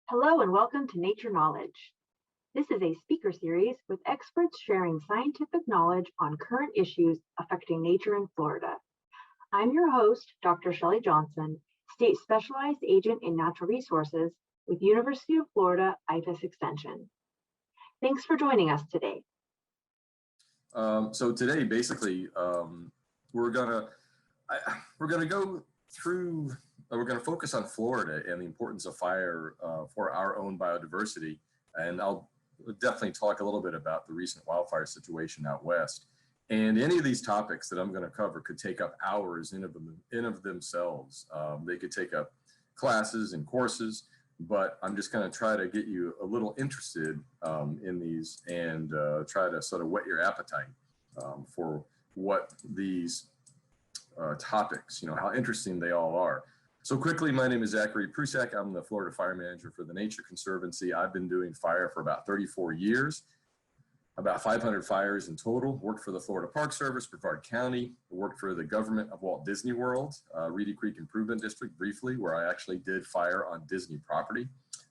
Hello and welcome to Nature Knowledge. This is a speaker series with experts sharing scientific knowledge on current issues affecting nature in Florida. I'm your host, Dr. Shelly Johnson, State Specialized Agent in Natural Resources with University of Florida IFAS Extension. Thanks for joining us today. So today, basically, we're gonna go through. We're going to focus on Florida and the importance of fire for our own biodiversity, and I'll definitely talk a little bit about the recent wildfire situation out west. And any of these topics that I'm going to cover could take up hours in of themselves. They could take up classes and courses, but I'm just going to try to get you a little interested in these and try to sort of whet your appetite for what these topics, how interesting they all are. So quickly, my name is Zachary Prusak. I'm the Florida Fire Manager for the Nature Conservancy. I've been doing fire for about 34 years, about 500 fires in total. Worked for the Florida Park Service, Brevard County. Worked for the government of Walt Disney World, Reedy Creek Improvement District briefly, where I actually did fire on Disney property.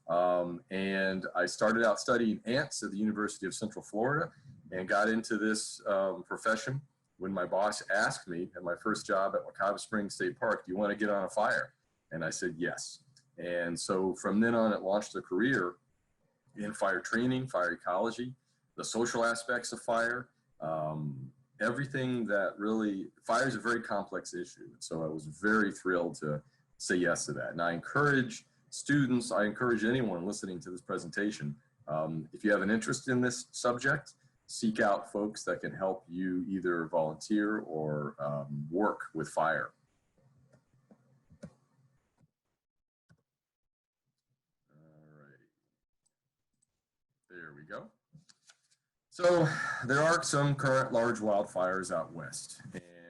And I started out studying ants at the University of Central Florida and got into this profession when my boss asked me at my first job at Wekiwa Springs State Park, do you want to get on a fire? And I said, yes. And so from then on, it launched a career in fire training, fire ecology, the social aspects of fire, everything that really, fire is a very complex issue. So I was very thrilled to say yes to that. And I encourage students, I encourage anyone listening to this presentation, if you have an interest in this subject, seek out folks that can help you either volunteer or work with fire. There we go. So there are some current large wildfires out west.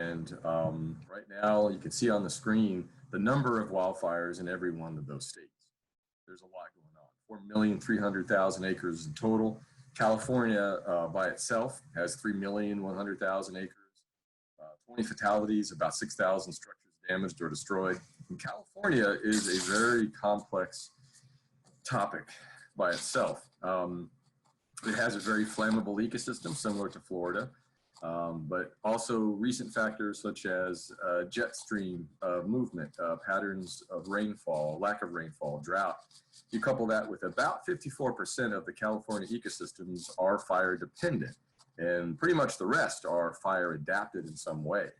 And right now you can see on the screen the number of wildfires in every one of those states. There's a lot going on. 4,300,000 acres in total. California by itself has 3,100,000 acres. 20 fatalities, about 6,000 structures damaged or destroyed. And California is a very complex topic by itself. It has a very flammable ecosystem similar to Florida, but also recent factors such as jet stream movement, patterns of rainfall, lack of rainfall, drought. You couple that with about 54% of the California ecosystems are fire dependent, and pretty much the rest are fire adapted in some way.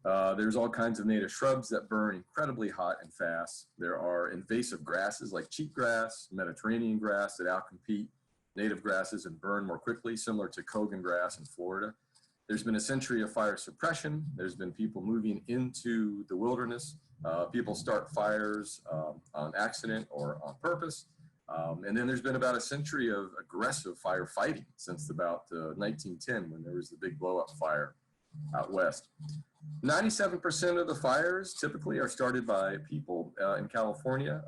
There's all kinds of native shrubs that burn incredibly hot and fast. There are invasive grasses like cheatgrass, Mediterranean grass that outcompete native grasses and burn more quickly, similar to Kogan grass in Florida. There's been a century of fire suppression. There's been people moving into the wilderness. People start fires on accident or on purpose. And then there's been about a century of aggressive firefighting since about 1910 when there was the big blow-up fire out west. 97% of the fires typically are started by people in California.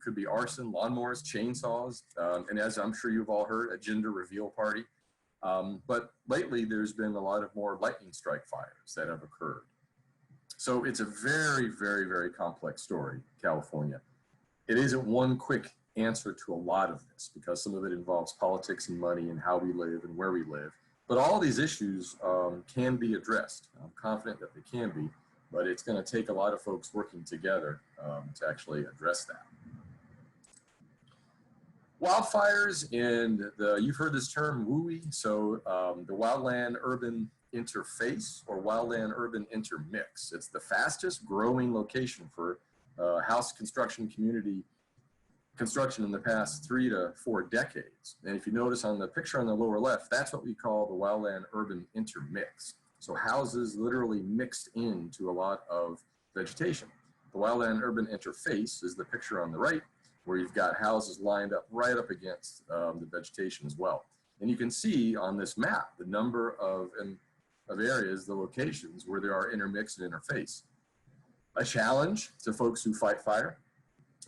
Could be arson, lawnmowers, chainsaws, and as I'm sure you've all heard, a gender reveal party. But lately there's been a lot of more lightning strike fires that have occurred. So it's a very, very, very complex story, California. It isn't one quick answer to a lot of this because some of it involves politics and money and how we live and where we live. But all these issues can be addressed. I'm confident that they can be, but it's going to take a lot of folks working together to actually address that. Wildfires, and you've heard this term WUI, so the wildland-urban interface or wildland-urban intermix. It's the fastest growing location for house construction community construction in the past 3 to 4 decades. And if you notice on the picture on the lower left, that's what we call the wildland-urban intermix. So houses literally mixed into a lot of vegetation. The wildland-urban interface is the picture on the right, where you've got houses lined up right up against the vegetation as well. And you can see on this map the number of areas, the locations where there are intermix and interface. A challenge to folks who fight fire,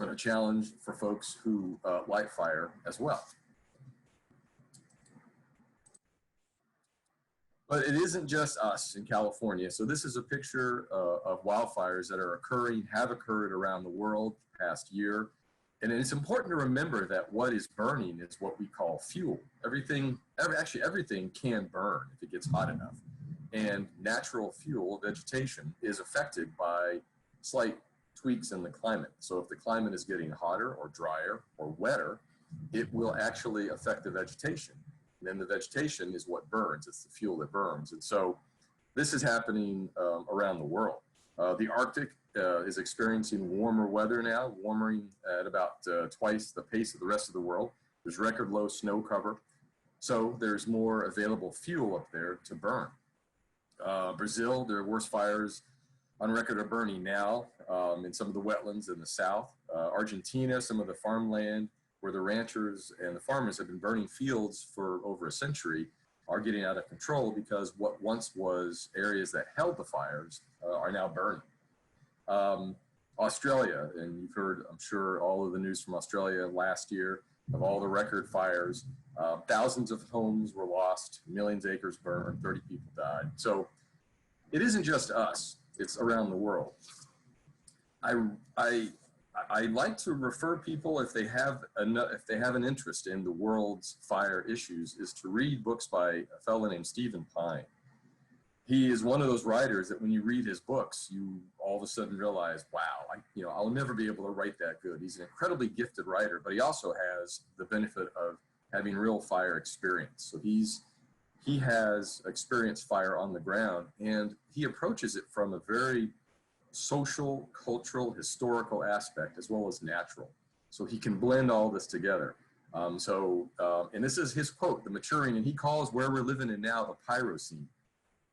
and a challenge for folks who light fire as well. But it isn't just us in California. So this is a picture of wildfires that are occurring, have occurred around the world the past year. And it's important to remember that what is burning is what we call fuel. Actually everything can burn if it gets hot enough. And natural fuel, vegetation, is affected by slight tweaks in the climate. So if the climate is getting hotter or drier or wetter, it will actually affect the vegetation. And then the vegetation is what burns. It's the fuel that burns. And so this is happening around the world. The Arctic is experiencing warmer weather now, warming at about twice the pace of the rest of the world. There's record low snow cover. So there's more available fuel up there to burn. Brazil, there are worst fires on record are burning now in some of the wetlands in the south. Argentina, some of the farmland where the ranchers and the farmers have been burning fields for over a century are getting out of control because what once was areas that held the fires are now burning. Australia, and you've heard, I'm sure, all of the news from Australia last year of all the record fires. Thousands of homes were lost, millions of acres burned, 30 people died. So it isn't just us, it's around the world. I like to refer people, if they have an interest in the world's fire issues, is to read books by a fellow named Stephen Pine. He is one of those writers that when you read his books, you all of a sudden realize, wow, I'll never be able to write that good. He's an incredibly gifted writer, but he also has the benefit of having real fire experience. So he has experienced fire on the ground, and he approaches it from a very social, cultural, historical aspect, as well as natural. So he can blend all this together. And this is his quote, the maturing, and he calls where we're living in now the Pyrocene.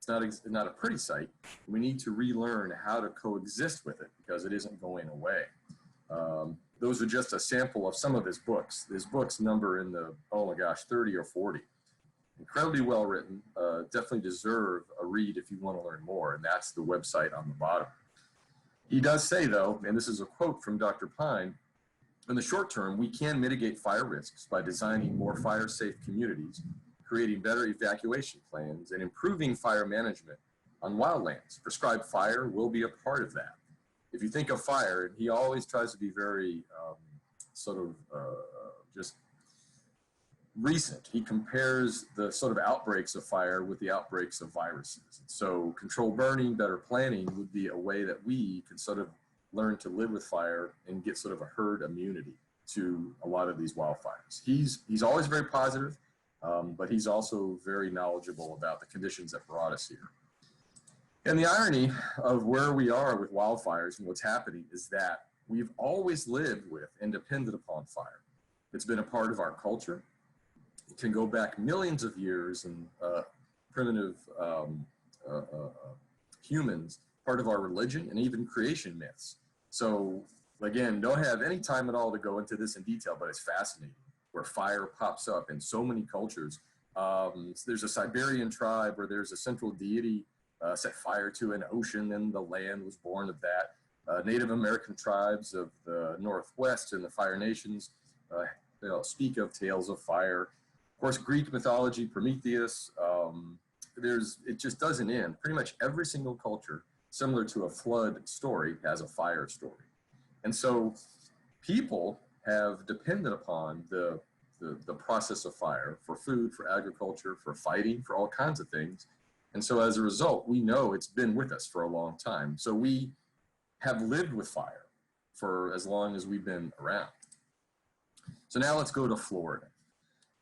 It's not a pretty sight. We need to relearn how to coexist with it because it isn't going away. Those are just a sample of some of his books. His books number in the, 30 or 40. Incredibly well written, definitely deserve a read if you want to learn more, and that's the website on the bottom. He does say, though, and this is a quote from Dr. Pine, in the short term, we can mitigate fire risks by designing more fire-safe communities, creating better evacuation plans, and improving fire management on wildlands. Prescribed fire will be a part of that. If you think of fire, he always tries to be very just recent. He compares the sort of outbreaks of fire with the outbreaks of viruses. So controlled burning, better planning would be a way that we can sort of learn to live with fire and get sort of a herd immunity to a lot of these wildfires. He's always very positive, but he's also very knowledgeable about the conditions that brought us here. And the irony of where we are with wildfires and what's happening is that we've always lived with and depended upon fire. It's been a part of our culture. It can go back millions of years, and primitive humans, part of our religion, and even creation myths. So again, don't have any time at all to go into this in detail, but it's fascinating where fire pops up in so many cultures. There's a Siberian tribe where there's a central deity set fire to an ocean, and the land was born of that. Native American tribes of the Northwest and the Fire Nations speak of tales of fire. Of course, Greek mythology, Prometheus, it just doesn't end. Pretty much every single culture, similar to a flood story, has a fire story. And so people have depended upon the process of fire for food, for agriculture, for fighting, for all kinds of things. And so as a result, we know it's been with us for a long time. So we have lived with fire for as long as we've been around. So now let's go to Florida.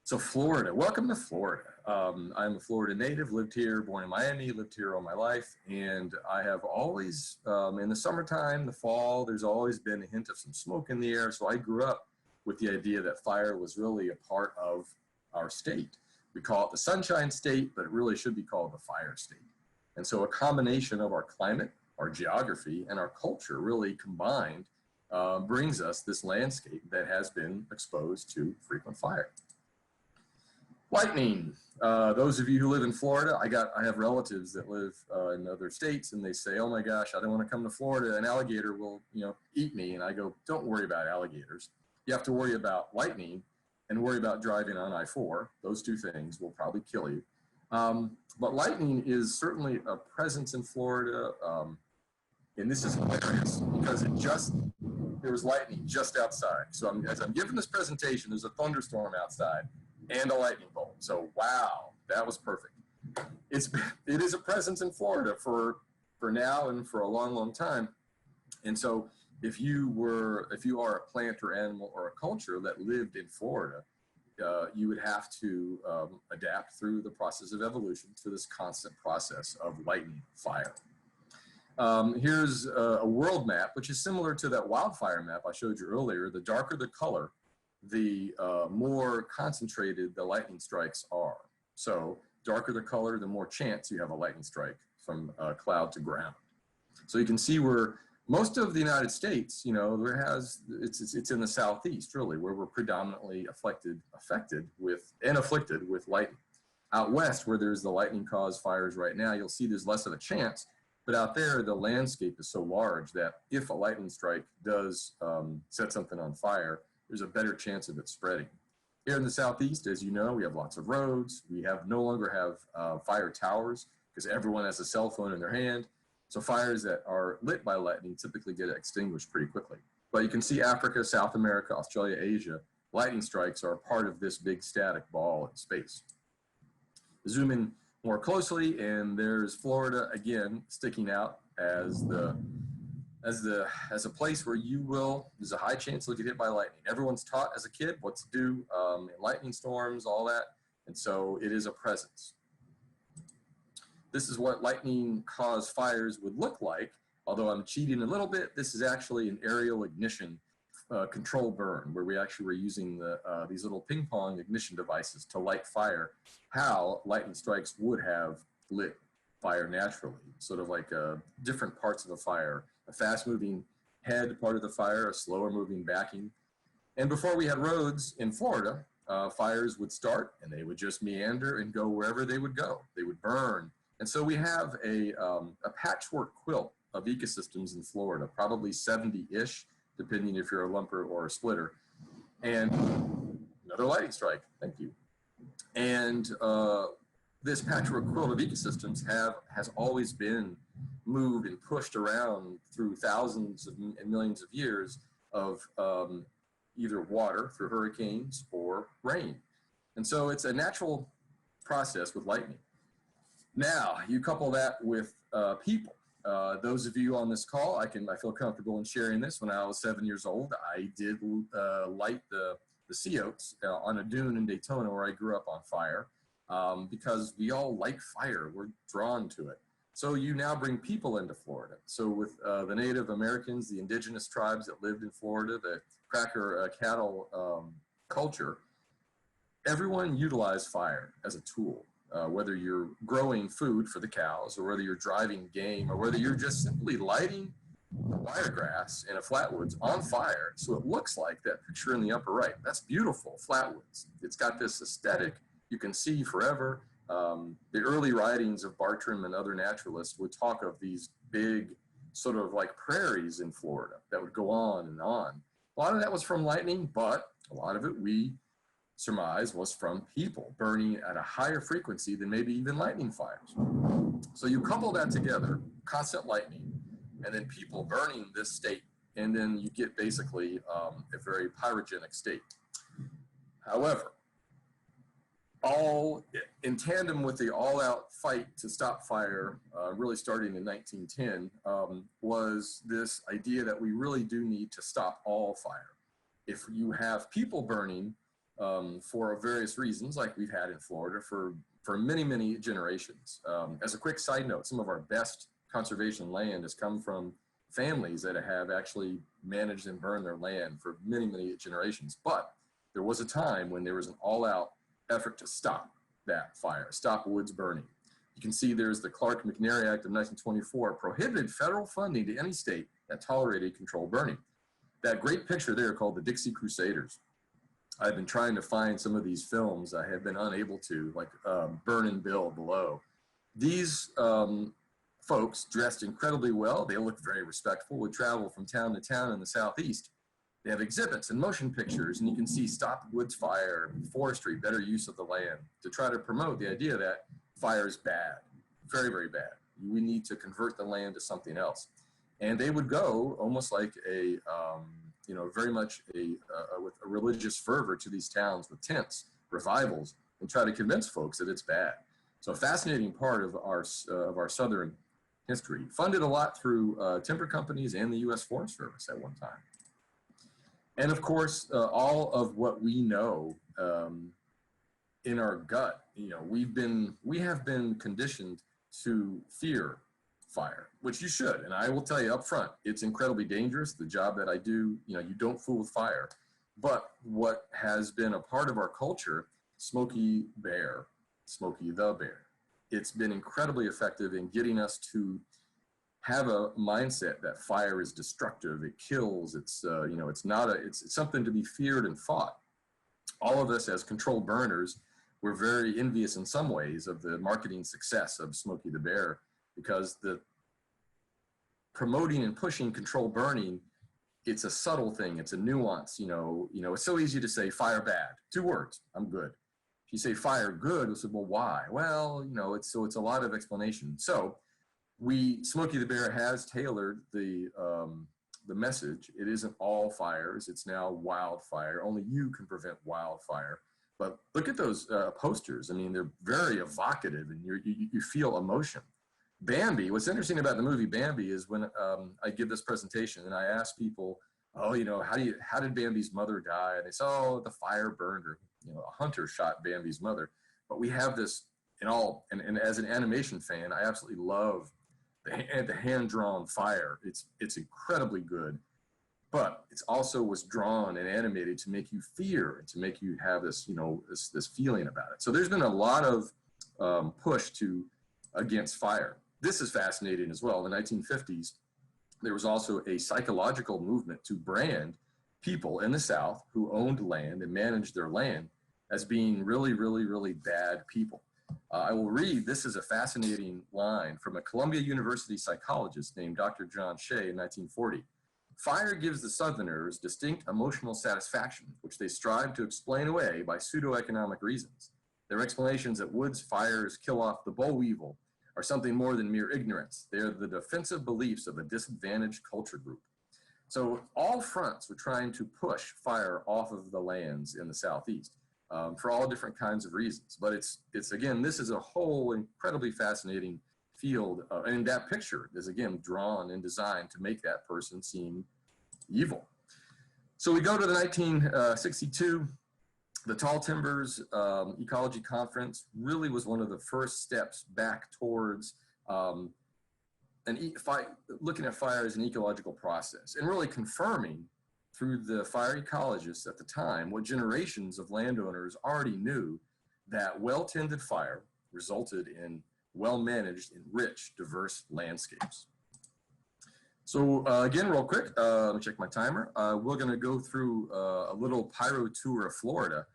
So Florida, welcome to Florida. I'm a Florida native, lived here, born in Miami, lived here all my life. And I have always, in the summertime, the fall, there's always been a hint of some smoke in the air. So I grew up with the idea that fire was really a part of our state. We call it the Sunshine State, but it really should be called the Fire State. And so a combination of our climate, our geography, and our culture really combined brings us this landscape that has been exposed to frequent fire. Lightning. Those of you who live in Florida, I have relatives that live in other states, and they say, "Oh my gosh, I don't want to come to Florida. An alligator will, eat me." And I go, "Don't worry about alligators. You have to worry about lightning and worry about driving on I-4. Those two things will probably kill you." But lightning is certainly a presence in Florida, and this is hilarious because it just there was lightning just outside. So as I'm giving this presentation, there's a thunderstorm outside and a lightning bolt. So wow, that was perfect. It is a presence in Florida for now and for a long, long time. And so if you are a plant or animal or a culture that lived in Florida, you would have to adapt through the process of evolution to this constant process of lightning, fire. Here's a world map, which is similar to that wildfire map I showed you earlier. The darker the color, the more concentrated the lightning strikes are. So darker the color, the more chance you have a lightning strike from cloud to ground. So you can see where most of the United States, you know, it's in the southeast really, where we're predominantly afflicted with lightning. Out west, where there's the lightning caused fires right now, you'll see there's less of a chance. But out there, the landscape is so large that if a lightning strike does set something on fire, there's a better chance of it spreading. Here in the southeast, as you know, we have lots of roads. We no longer have fire towers because everyone has a cell phone in their hand. So fires that are lit by lightning typically get extinguished pretty quickly. But you can see Africa, South America, Australia, Asia, lightning strikes are part of this big static ball in space. Zoom in more closely, and there's Florida again sticking out as a place where there's a high chance you'll get hit by lightning. Everyone's taught as a kid what to do in lightning storms, all that, and so it is a presence. This is what lightning caused fires would look like. Although I'm cheating a little bit, this is actually an aerial ignition control burn, where we actually were using these little ping pong ignition devices to light fire. How lightning strikes would have lit fire naturally, sort of like different parts of a fire, a fast moving head part of the fire, a slower moving backing. And before we had roads in Florida, fires would start and they would just meander and go wherever they would go. They would burn. And so we have a patchwork quilt of ecosystems in Florida, probably 70-ish, depending if you're a lumper or a splitter. And another lightning strike, thank you. And this patchwork quilt of ecosystems has always been moved and pushed around through thousands and millions of years of either water through hurricanes or rain. And so it's a natural process with lightning. Now, you couple that with people. Those of you on this call, I feel comfortable in sharing this. When I was 7 years old, I did light the sea oats on a dune in Daytona where I grew up on fire because we all like fire. We're drawn to it. So you now bring people into Florida. So with the Native Americans, the indigenous tribes that lived in Florida, the cracker cattle culture, everyone utilized fire as a tool. Whether you're growing food for the cows or whether you're driving game or whether you're just simply lighting wiregrass in a flatwoods on fire so it looks like that picture in the upper right. That's beautiful, flatwoods. It's got this aesthetic you can see forever. The early writings of Bartram and other naturalists would talk of these big sort of like prairies in Florida that would go on and on. A lot of that was from lightning, but a lot of it we surmise was from people burning at a higher frequency than maybe even lightning fires. So you couple that together, constant lightning, and then people burning this state, and then you get basically a very pyrogenic state. However, all in tandem with the all-out fight to stop fire, really starting in 1910, was this idea that we really do need to stop all fire. If you have people burning for various reasons, like we've had in Florida for many, many generations. As a quick side note, some of our best conservation land has come from families that have actually managed and burned their land for many, many generations. But there was a time when there was an all-out effort to stop that fire, stop woods burning. You can see there's the Clark-McNary Act of 1924 prohibited federal funding to any state that tolerated controlled burning. That great picture there called the Dixie Crusaders. I've been trying to find some of these films. I have been unable to, like Burnin' Bill below. These folks dressed incredibly well. They look very respectful, would travel from town to town in the Southeast. They have exhibits and motion pictures, and you can see stop woods fire, forestry, better use of the land, to try to promote the idea that fire is bad, very, very bad. We need to convert the land to something else. And they would go almost like a very much with a religious fervor to these towns with tents, revivals, and try to convince folks that it's bad. So a fascinating part of our Southern history, funded a lot through timber companies and the U.S. Forest Service at one time. And of course, all of what we know in our gut, we have been conditioned to fear fire, which you should. And I will tell you up front, it's incredibly dangerous. The job that I do, you don't fool with fire. But what has been a part of our culture, Smokey the Bear, it's been incredibly effective in getting us to have a mindset that fire is destructive, it kills, it's something to be feared and fought. All of us as controlled burners, we're very envious in some ways of the marketing success of Smokey the Bear, because the promoting and pushing controlled burning, it's a subtle thing, it's a nuance, it's so easy to say fire bad, 2 words, I'm good. If you say fire good, we'll say, well, why? Well, it's a lot of explanation. So Smokey the Bear has tailored the message. It isn't all fires, it's now wildfire. Only you can prevent wildfire. But look at those posters. I mean, they're very evocative, and you feel emotion. Bambi, what's interesting about the movie Bambi is when I give this presentation and I ask people, oh, how did Bambi's mother die? And they say, oh, the fire burned her. A hunter shot Bambi's mother. But we have this and as an animation fan, I absolutely love the hand-drawn fire. It's incredibly good. But it also was drawn and animated to make you fear and to make you have this, this feeling about it. So there's been a lot of push against fire. This is fascinating as well. In the 1950s, there was also a psychological movement to brand people in the South who owned land and managed their land as being really, really, really bad people. I will read, this is a fascinating line from a Columbia University psychologist named Dr. John Shea in 1940. Fire gives the Southerners distinct emotional satisfaction, which they strive to explain away by pseudo-economic reasons. Their explanations that woods fires kill off the boll weevil are something more than mere ignorance. They are the defensive beliefs of a disadvantaged culture group. So all fronts were trying to push fire off of the lands in the Southeast for all different kinds of reasons. But it's again, this is a whole incredibly fascinating field, and that picture is again drawn and designed to make that person seem evil. So we go to the 1962, the Tall Timbers Ecology Conference really was one of the first steps back towards looking at fire as an ecological process, and really confirming through the fire ecologists at the time what generations of landowners already knew, that well-tended fire resulted in well-managed and rich, diverse landscapes. So again, real quick, let me check my timer. We're gonna go through a little pyro tour of Florida.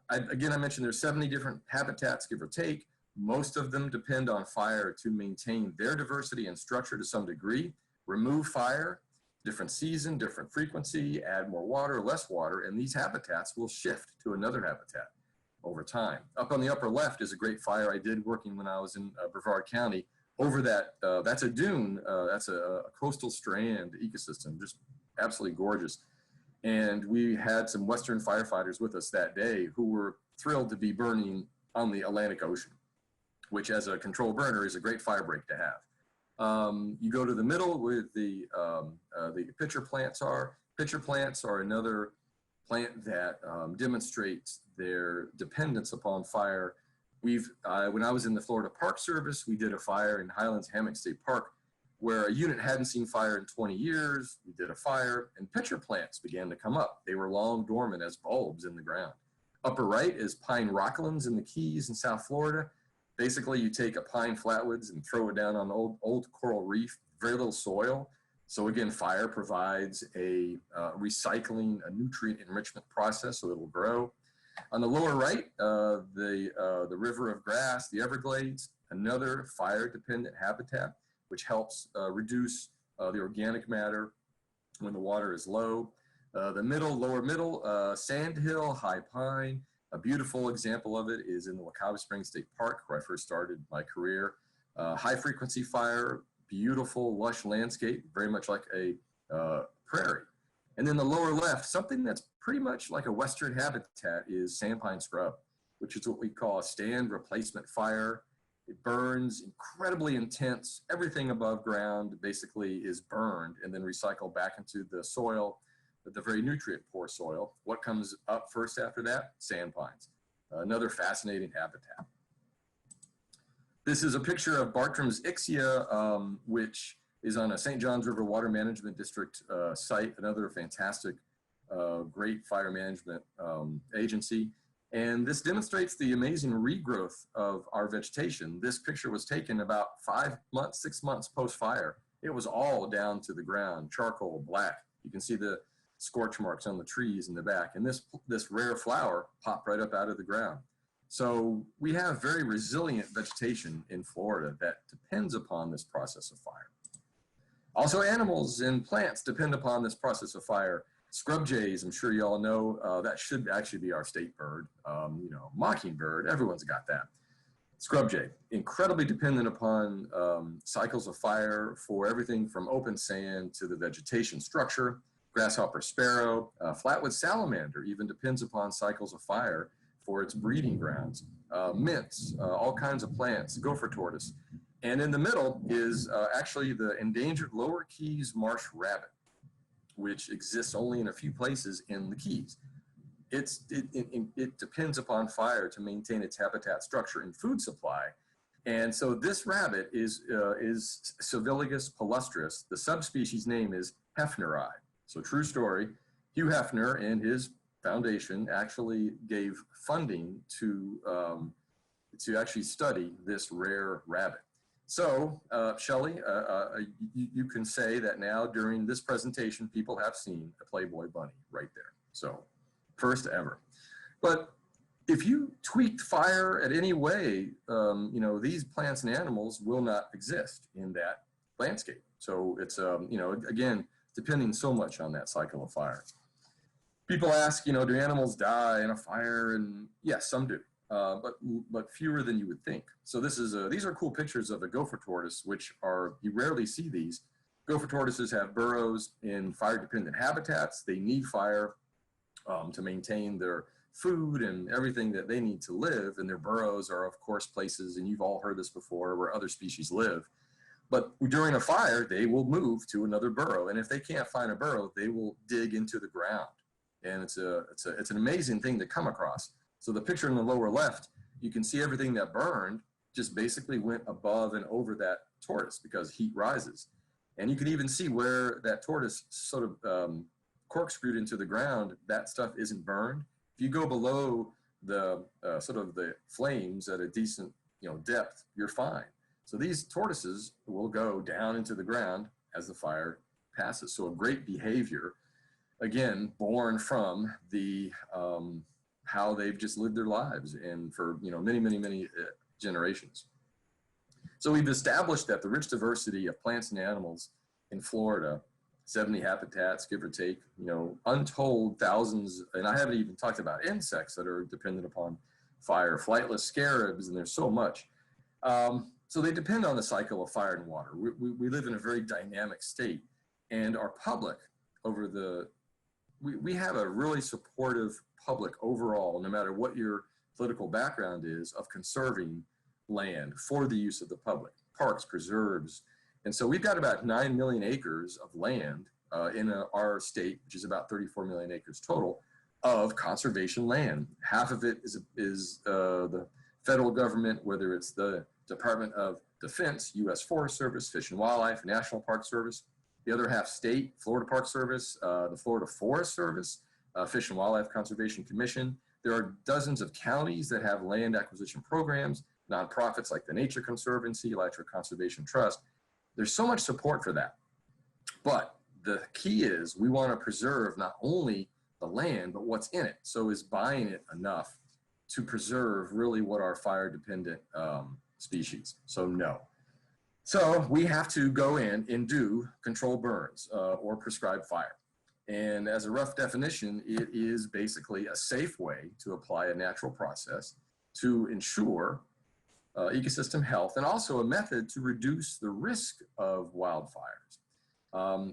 I mentioned there's 70 different habitats, give or take. Most of them depend on fire to maintain their diversity and structure to some degree. Remove fire, different season, different frequency, add more water, less water, and these habitats will shift to another habitat over time. Up on the upper left is a great fire I did working when I was in Brevard County. Over that, that's a dune, that's a coastal strand ecosystem, just absolutely gorgeous. And we had some Western firefighters with us that day who were thrilled to be burning on the Atlantic Ocean, which as a control burner is a great fire break to have. You go to the middle where the pitcher plants are. Pitcher plants are another plant that demonstrates their dependence upon fire. When I was in the Florida Park Service, we did a fire in Highlands Hammock State Park where a unit hadn't seen fire in 20 years. We did a fire and pitcher plants began to come up. They were long dormant as bulbs in the ground. Upper right is pine rocklands in the Keys in South Florida. Basically, you take a pine flatwoods and throw it down on old coral reef, very little soil. So again, fire provides a recycling, a nutrient enrichment process, so it'll grow. On the lower right, the river of grass, the Everglades, another fire-dependent habitat, which helps reduce the organic matter when the water is low. The lower middle, sandhill, high pine. A beautiful example of it is in the Wekiwa Springs State Park, where I first started my career. High frequency fire, beautiful, lush landscape, very much like a prairie. And then the lower left, something that's pretty much like a Western habitat is sandpine scrub, which is what we call a stand replacement fire. It burns incredibly intense. Everything above ground basically is burned and then recycled back into the soil, the very nutrient poor soil. What comes up first after that? Sand pines, another fascinating habitat. This is a picture of Bartram's Ixia, which is on a St. Johns River Water Management District site, another fantastic, great fire management agency. And this demonstrates the amazing regrowth of our vegetation. This picture was taken about 5 months, 6 months post-fire. It was all down to the ground, charcoal, black. You can see the scorch marks on the trees in the back. And this rare flower popped right up out of the ground. So we have very resilient vegetation in Florida that depends upon this process of fire. Also, animals and plants depend upon this process of fire. Scrub jays, I'm sure you all know, that should actually be our state bird. You know, mockingbird, everyone's got that. Scrub jay, incredibly dependent upon cycles of fire for everything from open sand to the vegetation structure. Grasshopper sparrow, flatwood salamander even depends upon cycles of fire for its breeding grounds. Mints, all kinds of plants, gopher tortoise. And in the middle is actually the endangered Lower Keys marsh rabbit, which exists only in a few places in the Keys. It depends upon fire to maintain its habitat structure and food supply. And so this rabbit is Civilegus palustris. The subspecies name is Hefneri. So true story, Hugh Hefner and his foundation actually gave funding to actually study this rare rabbit. So, Shelly, you can say that now during this presentation, people have seen a Playboy bunny right there. So, first ever. But if you tweaked fire at any way, you know, these plants and animals will not exist in that landscape. So it's, you know, again, depending so much on that cycle of fire. People ask, you know, do animals die in a fire? And yes, some do. But fewer than you would think. So this is these are cool pictures of a gopher tortoise, which are, you rarely see these. Gopher tortoises have burrows in fire-dependent habitats. They need fire to maintain their food and everything that they need to live. And their burrows are, of course, places, and you've all heard this before, where other species live. But during a fire, they will move to another burrow. And if they can't find a burrow, they will dig into the ground. And it's an amazing thing to come across. So the picture in the lower left, you can see everything that burned just basically went above and over that tortoise because heat rises. And you can even see where that tortoise sort of corkscrewed into the ground, that stuff isn't burned. If you go below the sort of the flames at a decent, you know, depth, you're fine. So these tortoises will go down into the ground as the fire passes. So a great behavior, again, born from the how they've just lived their lives and for, you know, many generations. So we've established that the rich diversity of plants and animals in Florida, 70 habitats, give or take, you know, untold thousands, and I haven't even talked about insects that are dependent upon fire, flightless scarabs, and there's so much. So they depend on the cycle of fire and water. We live in a very dynamic state, and our public over the, we have a really supportive public overall, no matter what your political background is, of conserving land for the use of the public, parks, preserves. And so we've got about 9 million acres of land in our state, which is about 34 million acres total, of conservation land. Half of it is the federal government, whether it's the Department of Defense, U.S. Forest Service, Fish and Wildlife, National Park Service. The other half state, Florida Park Service, the Florida Forest Service, Fish and Wildlife Conservation Commission. There are dozens of counties that have land acquisition programs, nonprofits like the Nature Conservancy, Electric Conservation Trust. There's so much support for that. But the key is we want to preserve not only the land, but what's in it. So is buying it enough to preserve really what are fire-dependent species? So no. So we have to go in and do controlled burns or prescribed fire. And as a rough definition, it is basically a safe way to apply a natural process to ensure ecosystem health, and also a method to reduce the risk of wildfires.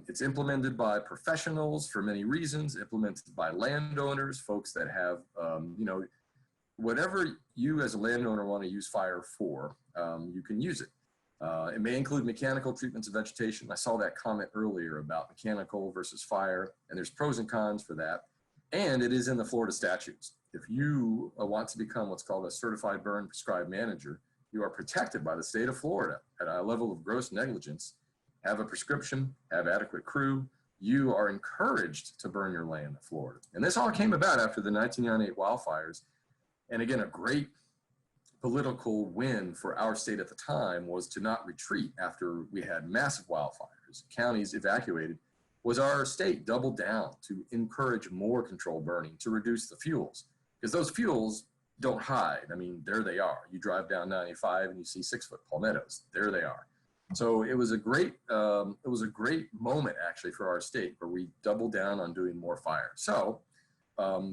It's implemented by professionals for many reasons, implemented by landowners, folks that have, whatever you as a landowner want to use fire for, you can use it. It may include mechanical treatments of vegetation. I saw that comment earlier about mechanical versus fire, and there's pros and cons for that. And it is in the Florida statutes. If you want to become what's called a certified burn prescribed manager, you are protected by the state of Florida at a level of gross negligence, have a prescription, have adequate crew. You are encouraged to burn your land in Florida. And this all came about after the 1998 wildfires. And again, a great political win for our state at the time was to not retreat after we had massive wildfires, counties evacuated, was our state doubled down to encourage more controlled burning to reduce the fuels. Because those fuels don't hide. I mean, there they are. You drive down 95 and you see 6-foot palmettos. There they are. So it was a great moment actually for our state where we doubled down on doing more fire. So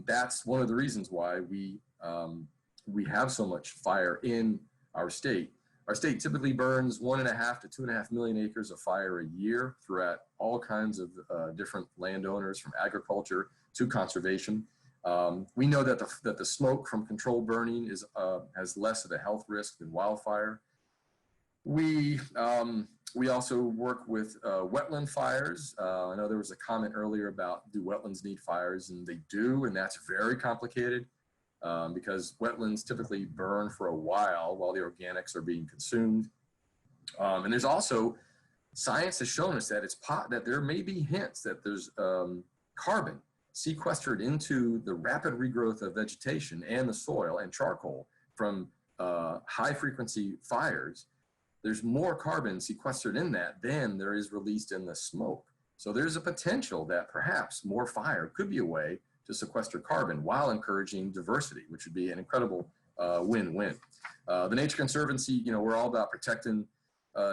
that's one of the reasons why we have so much fire in our state. Our state typically burns 1.5 to 2.5 million acres of fire a year throughout all kinds of different landowners, from agriculture to conservation. We know that the smoke from controlled burning has less of a health risk than wildfire. We also work with wetland fires. I know there was a comment earlier about, do wetlands need fires? And they do, and that's very complicated because wetlands typically burn for a while the organics are being consumed. And there's also, science has shown us that that there may be hints that there's carbon sequestered into the rapid regrowth of vegetation and the soil and charcoal from high frequency fires. There's more carbon sequestered in that than there is released in the smoke. So there's a potential that perhaps more fire could be a way to sequester carbon while encouraging diversity, which would be an incredible win-win. The Nature Conservancy, we're all about protecting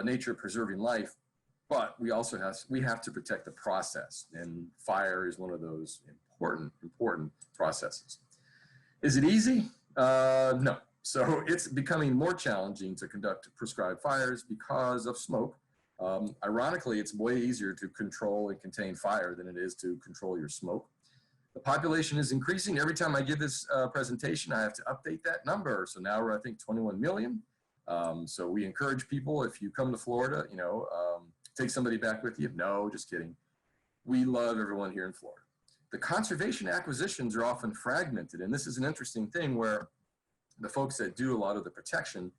nature, preserving life, but we also have to protect the process, and fire is one of those important processes. Is it easy? No. So it's becoming more challenging to conduct prescribed fires because of smoke. Ironically, it's way easier to control and contain fire than it is to control your smoke. The population is increasing. Every time I give this presentation, I have to update that number. So now we're, I think, 21 million. So we encourage people, if you come to Florida, take somebody back with you. No, just kidding. We love everyone here in Florida. The conservation acquisitions are often fragmented. And this is an interesting thing where the folks that do a lot of the protection,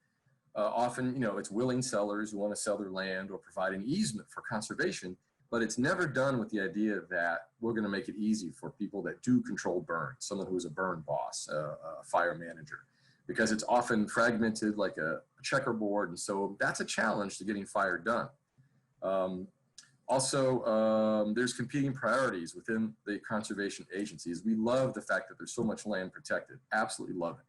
often, it's willing sellers who want to sell their land or provide an easement for conservation, but it's never done with the idea that we're going to make it easy for people that do controlled burn, someone who is a burn boss, a fire manager, because it's often fragmented like a checkerboard. And so that's a challenge to getting fire done. There's competing priorities within the conservation agencies. We love the fact that there's so much land protected, absolutely love it.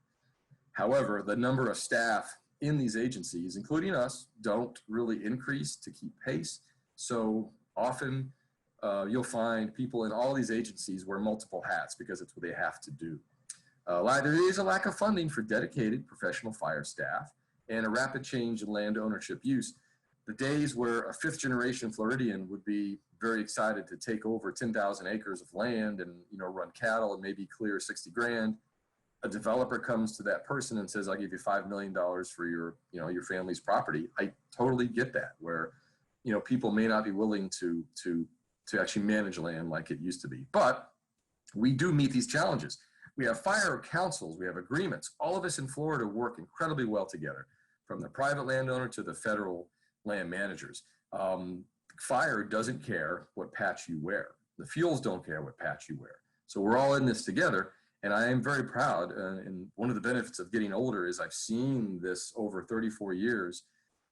However, the number of staff in these agencies, including us, don't really increase to keep pace. So often you'll find people in all these agencies wear multiple hats because it's what they have to do. There is a lack of funding for dedicated professional fire staff and a rapid change in land ownership use. The days where a 5th generation Floridian would be very excited to take over 10,000 acres of land and run cattle and maybe clear 60 grand. A developer comes to that person and says, I'll give you $5 million for your family's property. I totally get that, where, people may not be willing to actually manage land like it used to be. But we do meet these challenges. We have fire councils, we have agreements. All of us in Florida work incredibly well together, from the private landowner to the federal land managers. Fire doesn't care what patch you wear. The fuels don't care what patch you wear. So we're all in this together. And I am very proud, and one of the benefits of getting older is I've seen this over 34 years.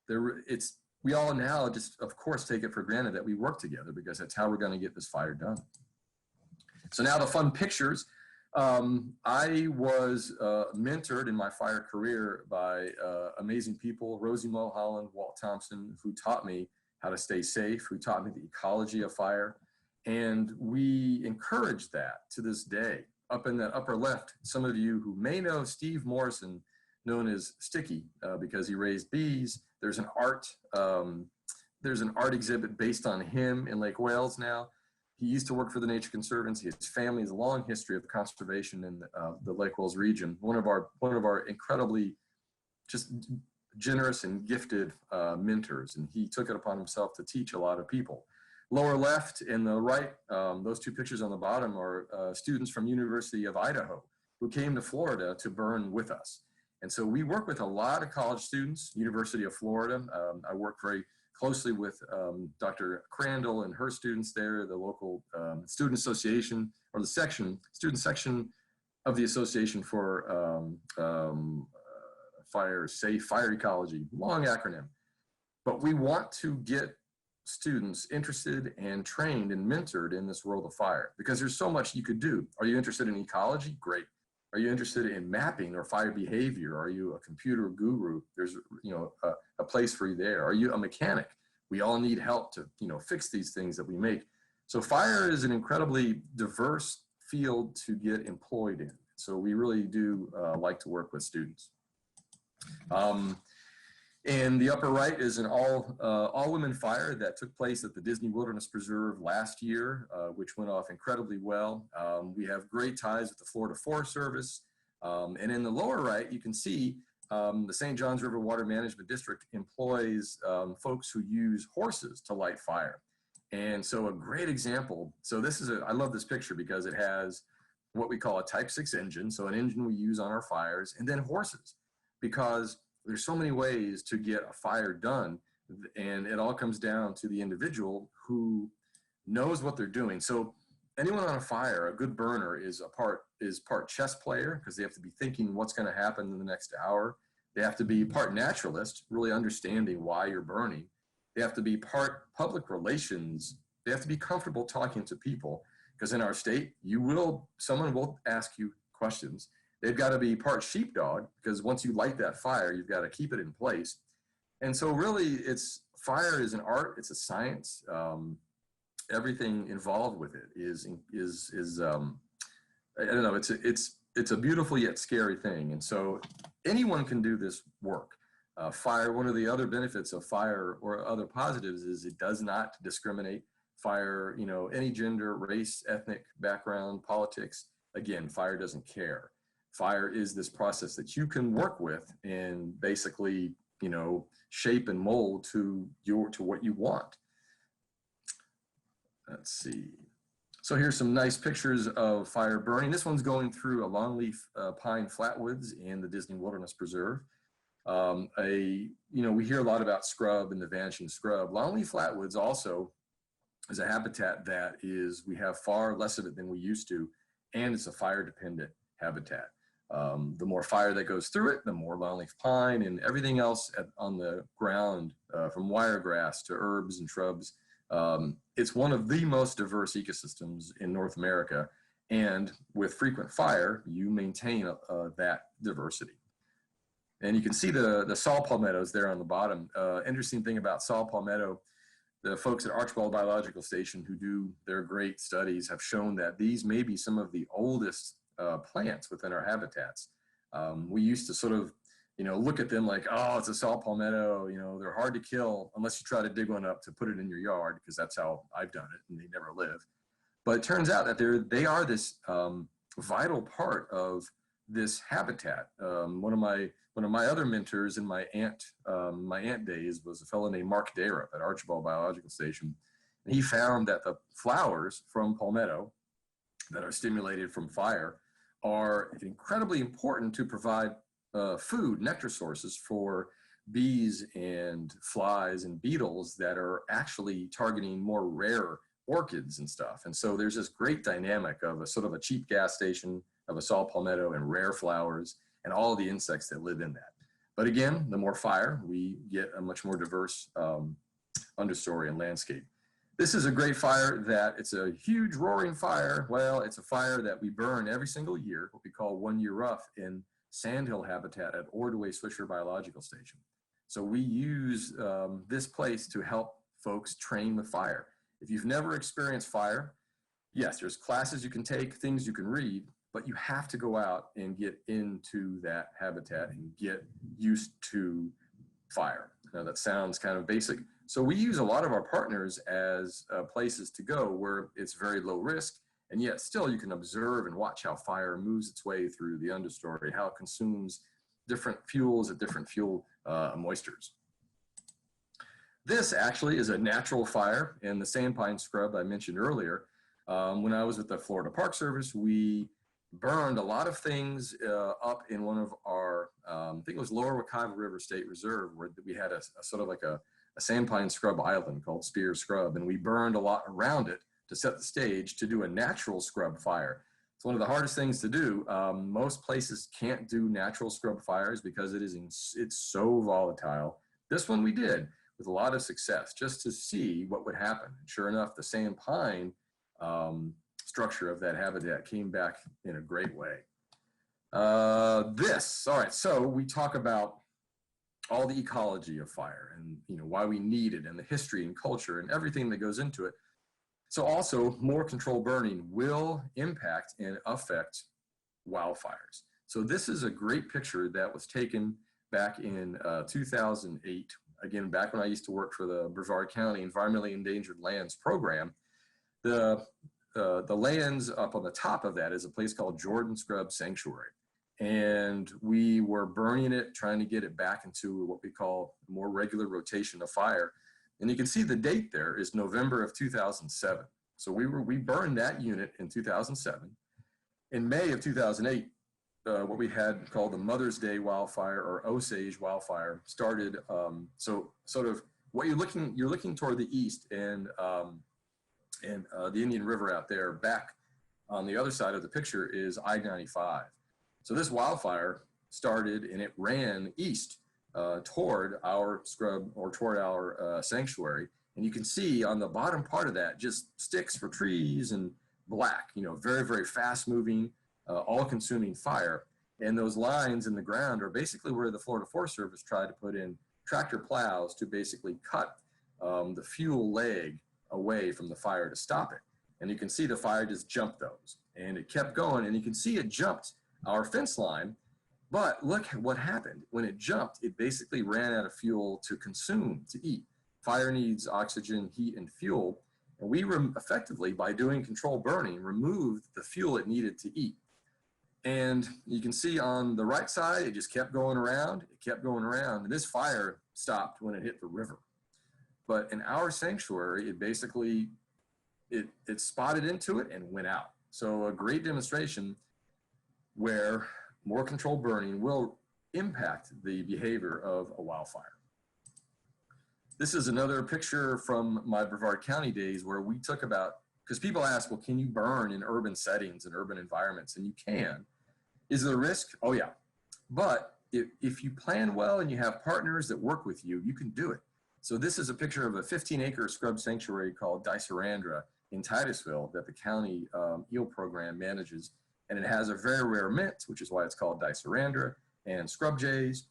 We all now just, of course, take it for granted that we work together, because that's how we're going to get this fire done. So now the fun pictures. I was mentored in my fire career by amazing people, Rosie Mulholland, Walt Thompson, who taught me how to stay safe, who taught me the ecology of fire. And we encourage that to this day. Up in the upper left, some of you who may know Steve Morrison, known as Sticky, because he raised bees. There's an art there's an art exhibit based on him in Lake Wales now. He used to work for the Nature Conservancy. His family has a long history of conservation in the Lake Wales region. One of our incredibly just generous and gifted mentors, and he took it upon himself to teach a lot of people. Lower left and the right, those two pictures on the bottom are students from University of Idaho who came to Florida to burn with us. And so we work with a lot of college students, University of Florida. I work very closely with Dr. Crandall and her students there, the local student association, or the student section of the Association for Fire Ecology, long acronym. But we want to get students interested and trained and mentored in this world of fire, because there's so much you could do. Are you interested in ecology? Great. Are you interested in mapping or fire behavior? Are you a computer guru? There's a place for you there. Are you a mechanic? We all need help to fix these things that we make. So fire is an incredibly diverse field to get employed in. So we really do like to work with students. And the upper right is an all-women fire that took place at the Disney Wilderness Preserve last year, which went off incredibly well. We have great ties with the Florida Forest Service. And in the lower right, you can see the St. Johns River Water Management District employs folks who use horses to light fire. And so a great example, so I love this picture because it has what we call a Type 6 engine, so an engine we use on our fires, and then horses, because there's so many ways to get a fire done, and it all comes down to the individual who knows what they're doing. So anyone on a fire, a good burner, is part chess player, because they have to be thinking what's going to happen in the next hour. They have to be part naturalist, really understanding why you're burning. They have to be part public relations. They have to be comfortable talking to people, because in our state, someone will ask you questions. They've got to be part sheepdog, because once you light that fire, you've got to keep it in place. And so really, fire is an art, it's a science. Everything involved with it is I don't know, it's a beautiful yet scary thing. And so anyone can do this work. Fire, one of the other benefits of fire, or other positives, is it does not discriminate. Fire, any gender, race, ethnic background, politics, again, fire doesn't care. Fire is this process that you can work with and basically, shape and mold to what you want. Let's see. So here's some nice pictures of fire burning. This one's going through a longleaf pine flatwoods in the Disney Wilderness Preserve. We hear a lot about scrub and the vanishing scrub. Longleaf flatwoods also is a habitat that we have far less of it than we used to, and it's a fire dependent habitat. The more fire that goes through it, the more longleaf pine and everything else on the ground, from wiregrass to herbs and shrubs. It's one of the most diverse ecosystems in North America, and with frequent fire, you maintain that diversity. And you can see the saw palmettos there on the bottom. Interesting thing about saw palmetto, the folks at Archibald Biological Station who do their great studies have shown that these may be some of the oldest plants within our habitats. We used to sort of, look at them like, oh, it's a saw palmetto, they're hard to kill unless you try to dig one up to put it in your yard, because that's how I've done it, and they never live. But it turns out that they are this vital part of this habitat. One of my other mentors in my aunt days was a fellow named Mark Darup at Archibald Biological Station. And he found that the flowers from palmetto that are stimulated from fire are incredibly important to provide food, nectar sources for bees and flies and beetles that are actually targeting more rare orchids and stuff. And so there's this great dynamic of a sort of a cheap gas station of a saw palmetto and rare flowers and all the insects that live in that. But again, the more fire, we get a much more diverse understory and landscape. This is a great fire it's a huge roaring fire. Well, it's a fire that we burn every single year, what we call 1 year rough, in sandhill habitat at Ordway Swisher Biological Station. So we use this place to help folks train with fire. If you've never experienced fire, yes, there's classes you can take, things you can read, but you have to go out and get into that habitat and get used to fire. Now that sounds kind of basic. So we use a lot of our partners as places to go where it's very low risk, and yet still you can observe and watch how fire moves its way through the understory, how it consumes different fuels at different fuel moistures. This actually is a natural fire in the sandpine scrub I mentioned earlier. When I was with the Florida Park Service, we burned a lot of things up in one of our, I think it was Lower Wekiva River State Reserve, where we had a sort of like a sandpine scrub island called Spear Scrub, and we burned a lot around it to set the stage to do a natural scrub fire. It's one of the hardest things to do. Most places can't do natural scrub fires because it's so volatile. This one we did with a lot of success, just to see what would happen. And sure enough, the sandpine structure of that habitat came back in a great way. All right, so we talk about all the ecology of fire and why we need it and the history and culture and everything that goes into it. So also more controlled burning will impact and affect wildfires. So this is a great picture that was taken back in 2008. Again, back when I used to work for the Brevard County Environmentally Endangered Lands Program. The lands up on the top of that is a place called Jordan Scrub Sanctuary. And we were burning it, trying to get it back into what we call more regular rotation of fire. And you can see the date there is November of 2007. So we burned that unit in 2007. In May of 2008, what we had called the Mother's Day wildfire or Osage wildfire started. So sort of what you're looking toward the east and the Indian River out there. Back on the other side of the picture is I-95. So this wildfire started and it ran east toward our scrub or toward our sanctuary. And you can see on the bottom part of that just sticks for trees and black, very, very fast moving, all-consuming fire. And those lines in the ground are basically where the Florida Forest Service tried to put in tractor plows to basically cut the fuel leg away from the fire to stop it. And you can see the fire just jumped those. And it kept going, and you can see it jumped our fence line. But look at what happened. When it jumped, it basically ran out of fuel to consume, to eat. Fire needs oxygen, heat, and fuel. And we effectively, by doing controlled burning, removed the fuel it needed to eat. And you can see on the right side, it just kept going around. It kept going around. And this fire stopped when it hit the river. But in our sanctuary, it basically, it spotted into it and went out. So a great demonstration where more controlled burning will impact the behavior of a wildfire. This is another picture from my Brevard County days where we took about, because people ask, well, can you burn in urban settings and urban environments? And you can. Is there a risk? Oh yeah. But if you plan well and you have partners that work with you, you can do it. So this is a picture of a 15-acre scrub sanctuary called Dicerandra in Titusville that the county eel program manages. And it has a very rare mint, which is why it's called Dicerandra, and scrub jays.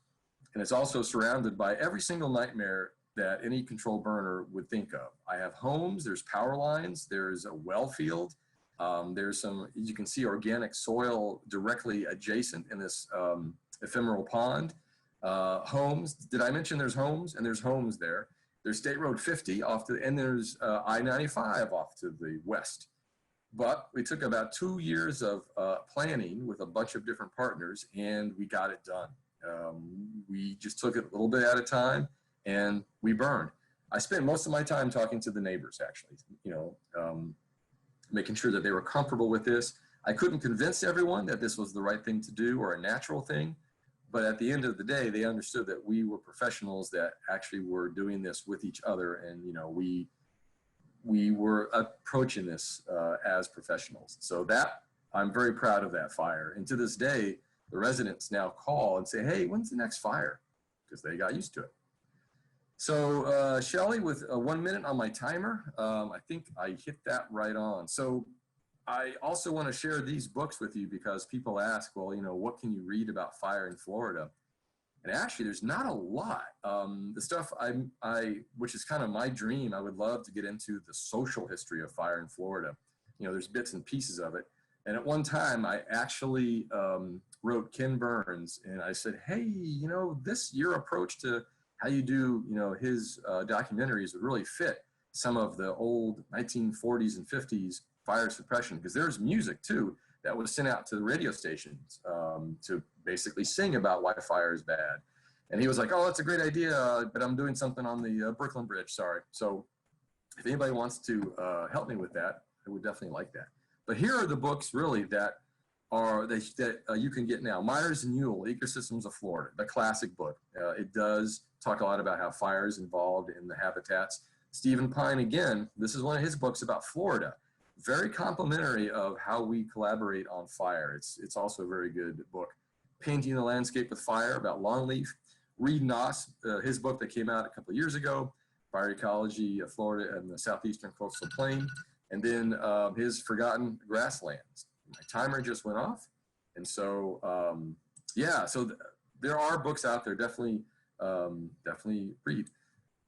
And it's also surrounded by every single nightmare that any controlled burner would think of. I have homes, there's power lines, there's a well field, there's some, you can see organic soil directly adjacent in this ephemeral pond. Homes, did I mention there's homes? And there's homes there. There's State Road 50 off to, and there's I-95 off to the west. But we took about 2 years of planning with a bunch of different partners, and we got it done. We just took it a little bit at a time, and we burned. I spent most of my time talking to the neighbors, actually, making sure that they were comfortable with this. I couldn't convince everyone that this was the right thing to do or a natural thing, but at the end of the day, they understood that we were professionals that actually were doing this with each other, and we were approaching this as professionals. So that, I'm very proud of that fire. And to this day, the residents now call and say, hey, when's the next fire? Because they got used to it. So Shelly, with 1 minute on my timer, I think I hit that right on. So I also want to share these books with you because people ask, well, what can you read about fire in Florida? And actually, there's not a lot. The stuff which is kind of my dream, I would love to get into the social history of fire in Florida. There's bits and pieces of it. And at one time, I actually wrote Ken Burns, and I said, hey, your approach to how you do, his documentaries would really fit some of the old 1940s and 50s fire suppression, because there's music too that was sent out to the radio stations to basically sing about why fire is bad. And he was like, oh, that's a great idea, but I'm doing something on the Brooklyn Bridge, sorry. So if anybody wants to help me with that, I would definitely like that. But here are the books really that you can get now. Myers and Ewell, Ecosystems of Florida, the classic book. It does talk a lot about how fire is involved in the habitats. Stephen Pine, again, this is one of his books about Florida. Very complimentary of how we collaborate on fire. It's also a very good book. Painting the Landscape with Fire, about longleaf. Reed Noss, his book that came out a couple of years ago, Fire Ecology of Florida and the Southeastern Coastal Plain. And then his Forgotten Grasslands. My timer just went off. And so, yeah, so there are books out there, definitely read.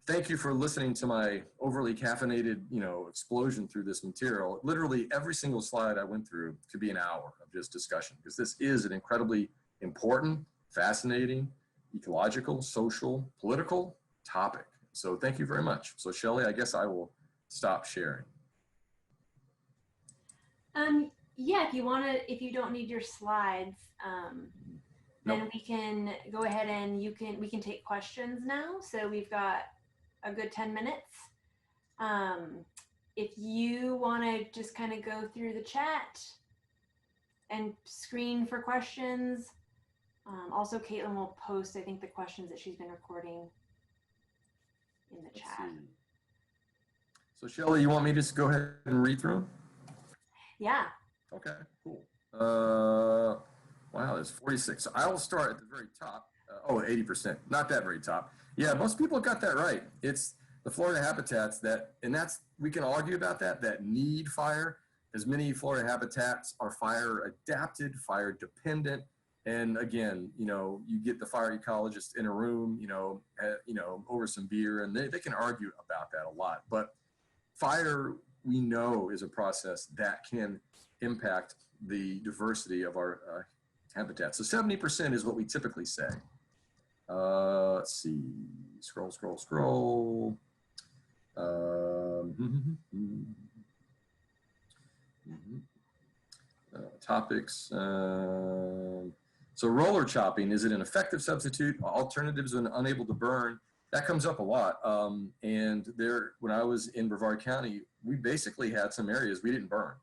Thank you for listening to my overly caffeinated, explosion through this material. Literally every single slide I went through could be an hour of just discussion, because this is an incredibly important, fascinating, ecological, social, political topic. So thank you very much. So Shelly, I guess I will stop sharing. Yeah, if you don't need your slides, then we can go ahead and we can take questions now. So we've got a good 10 minutes. If you want to just kind of go through the chat and screen for questions. Also, Caitlin will post, I think, the questions that she's been recording in the chat. So Shelly, you want me to just go ahead and read through them? Yeah. Okay, cool. Wow, there's 46. So I will start at the very top. 80%, not that very top. Yeah, most people got that right. It's the Florida habitats we can argue about that need fire. As many Florida habitats are fire adapted, fire dependent. And again, you get the fire ecologist in a room, over some beer, and they can argue about that a lot. But fire, we know, is a process that can impact the diversity of our habitat. So 70% is what we typically say. Let's see, scroll. Topics. So roller chopping, is it an effective substitute? Alternatives when unable to burn? That comes up a lot. And when I was in Brevard County, we basically had some areas we didn't burn,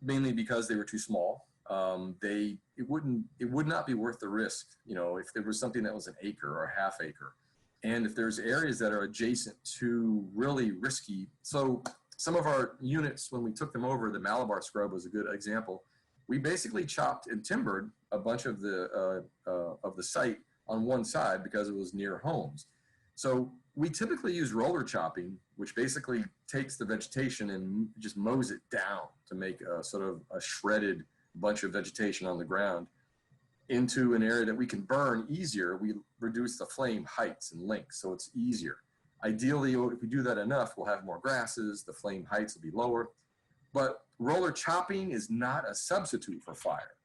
mainly because they were too small. It would not be worth the risk, if there was something that was an acre or a half acre. And if there's areas that are adjacent to really risky, so some of our units, when we took them over, the Malabar scrub was a good example. We basically chopped and timbered a bunch of the site on one side because it was near homes. So we typically use roller chopping, which basically takes the vegetation and just mows it down to make a sort of a shredded bunch of vegetation on the ground into an area that we can burn easier. We reduce the flame heights and lengths, so it's easier. Ideally, if we do that enough, we'll have more grasses, the flame heights will be lower. But roller chopping is not a substitute for fire,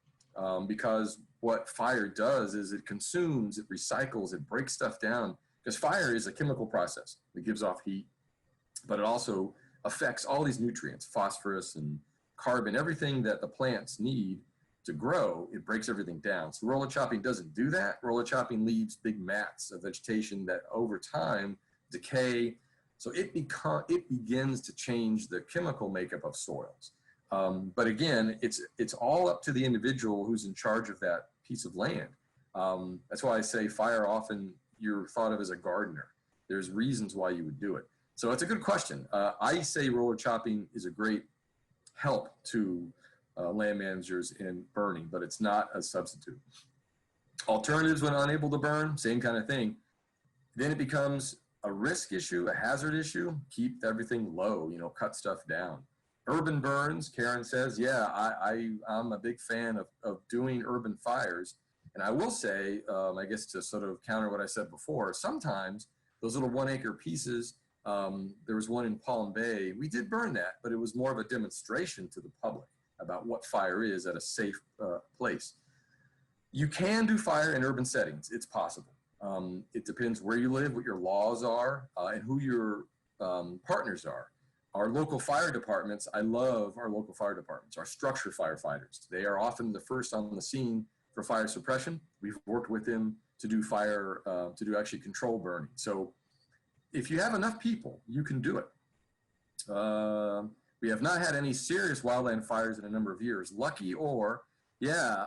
because what fire does is it consumes, it recycles, it breaks stuff down, because fire is a chemical process. It gives off heat, but it also affects all these nutrients, phosphorus and carbon, everything that the plants need to grow. It breaks everything down. So roller chopping doesn't do that. Roller chopping leaves big mats of vegetation that over time decay. So it begins to change the chemical makeup of soils. But again, it's all up to the individual who's in charge of that piece of land. That's why I say fire, often you're thought of as a gardener. There's reasons why you would do it. So it's a good question. I say roller chopping is a great help to land managers in burning, but it's not a substitute. Alternatives when unable to burn, same kind of thing. Then it becomes a risk issue, a hazard issue. Keep everything low, cut stuff down. Urban burns, Karen says, yeah, I'm a big fan of doing urban fires. And I will say, I guess to sort of counter what I said before, sometimes those little 1 acre pieces, there was one in Palm Bay, we did burn that, but it was more of a demonstration to the public about what fire is at a safe place. You can do fire in urban settings, it's possible. It depends where you live, what your laws are, and who your partners are. Our local fire departments, I love our local fire departments, our structure firefighters. They are often the first on the scene for fire suppression. We've worked with them to do actually control burning. So if you have enough people, you can do it. We have not had any serious wildland fires in a number of years. Lucky or, yeah,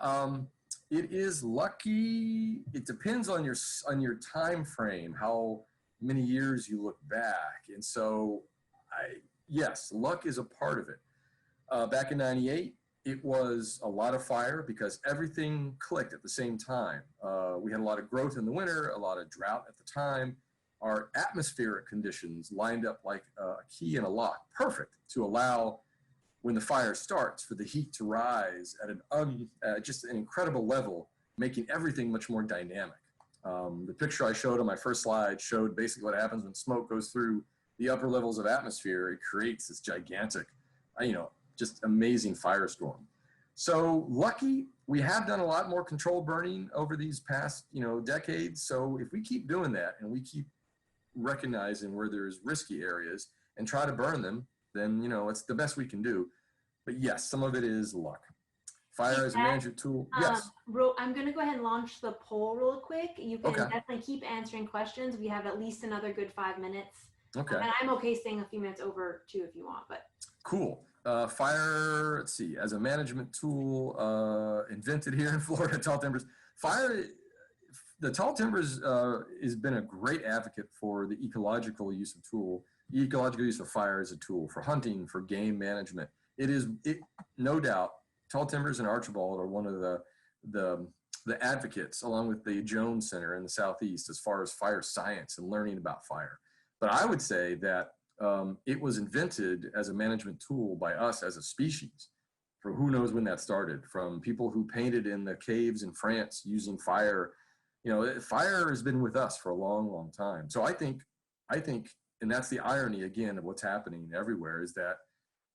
it is lucky. It depends on your time frame, how many years you look back. And so yes, luck is a part of it. Back in '98, it was a lot of fire because everything clicked at the same time. We had a lot of growth in the winter, a lot of drought at the time. Our atmospheric conditions lined up like a key in a lock, perfect to allow, when the fire starts, for the heat to rise at just an incredible level, making everything much more dynamic. The picture I showed on my first slide showed basically what happens when smoke goes through the upper levels of atmosphere. It creates this gigantic, just amazing firestorm. So lucky, we have done a lot more controlled burning over these past, decades. So if we keep doing that and we keep recognizing where there's risky areas and try to burn them, then, it's the best we can do. But yes, some of it is luck. Fire as a management tool. Yes. I'm going to go ahead and launch the poll real quick. You can definitely keep answering questions. We have at least another good 5 minutes. Okay. And I'm okay staying a few minutes over too if you want, but. Cool. Fire, let's see, as a management tool, invented here in Florida, tall timbers. The tall timbers has been a great advocate for the ecological use of fire as a tool for hunting, for game management. No doubt, tall timbers and Archibald are one of the advocates, along with the Jones Center in the Southeast, as far as fire science and learning about fire. But I would say that it was invented as a management tool by us as a species, for who knows when that started, from people who painted in the caves in France using fire. Fire has been with us for a long, long time. So I think, and that's the irony again of what's happening everywhere, is that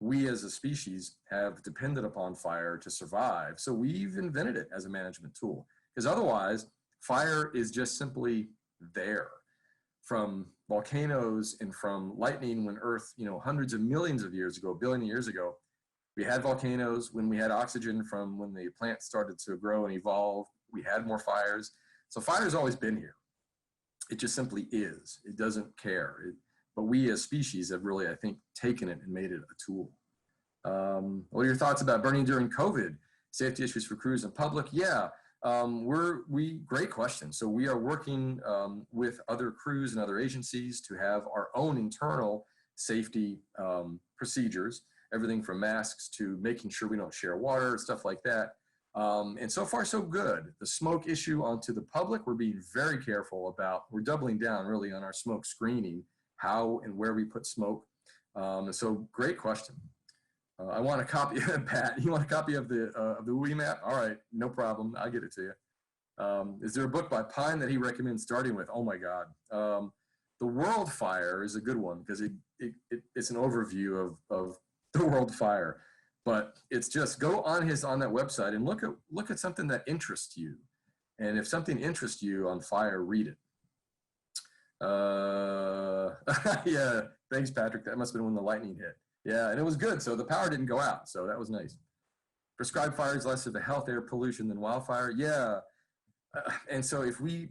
we as a species have depended upon fire to survive. So we've invented it as a management tool, because otherwise fire is just simply there. From volcanoes and from lightning, when Earth, hundreds of millions of years ago, a billion years ago, we had volcanoes. When we had oxygen from when the plants started to grow and evolve, we had more fires. So fire's always been here. It just simply is. It doesn't care. But we as species have really, I think, taken it and made it a tool. What are your thoughts about burning during COVID? Safety issues for crews and public? Yeah. Great question. So we are working with other crews and other agencies to have our own internal safety procedures, everything from masks to making sure we don't share water, stuff like that. And so far, so good. The smoke issue onto the public, we're being very careful about. We're doubling down really on our smoke screening, how and where we put smoke. So great question. I want a copy, Pat, you want a copy of the WUI map? All right, no problem. I'll get it to you. Is there a book by Pine that he recommends starting with? Oh my God. The World Fire is a good one because it's an overview of the world fire. But it's just go on that website and look at something that interests you. And if something interests you on fire, read it. Yeah, thanks, Patrick. That must have been when the lightning hit. Yeah, and it was good. So the power didn't go out. So that was nice. Prescribed fire is less of a health air pollution than wildfire. Yeah. And so the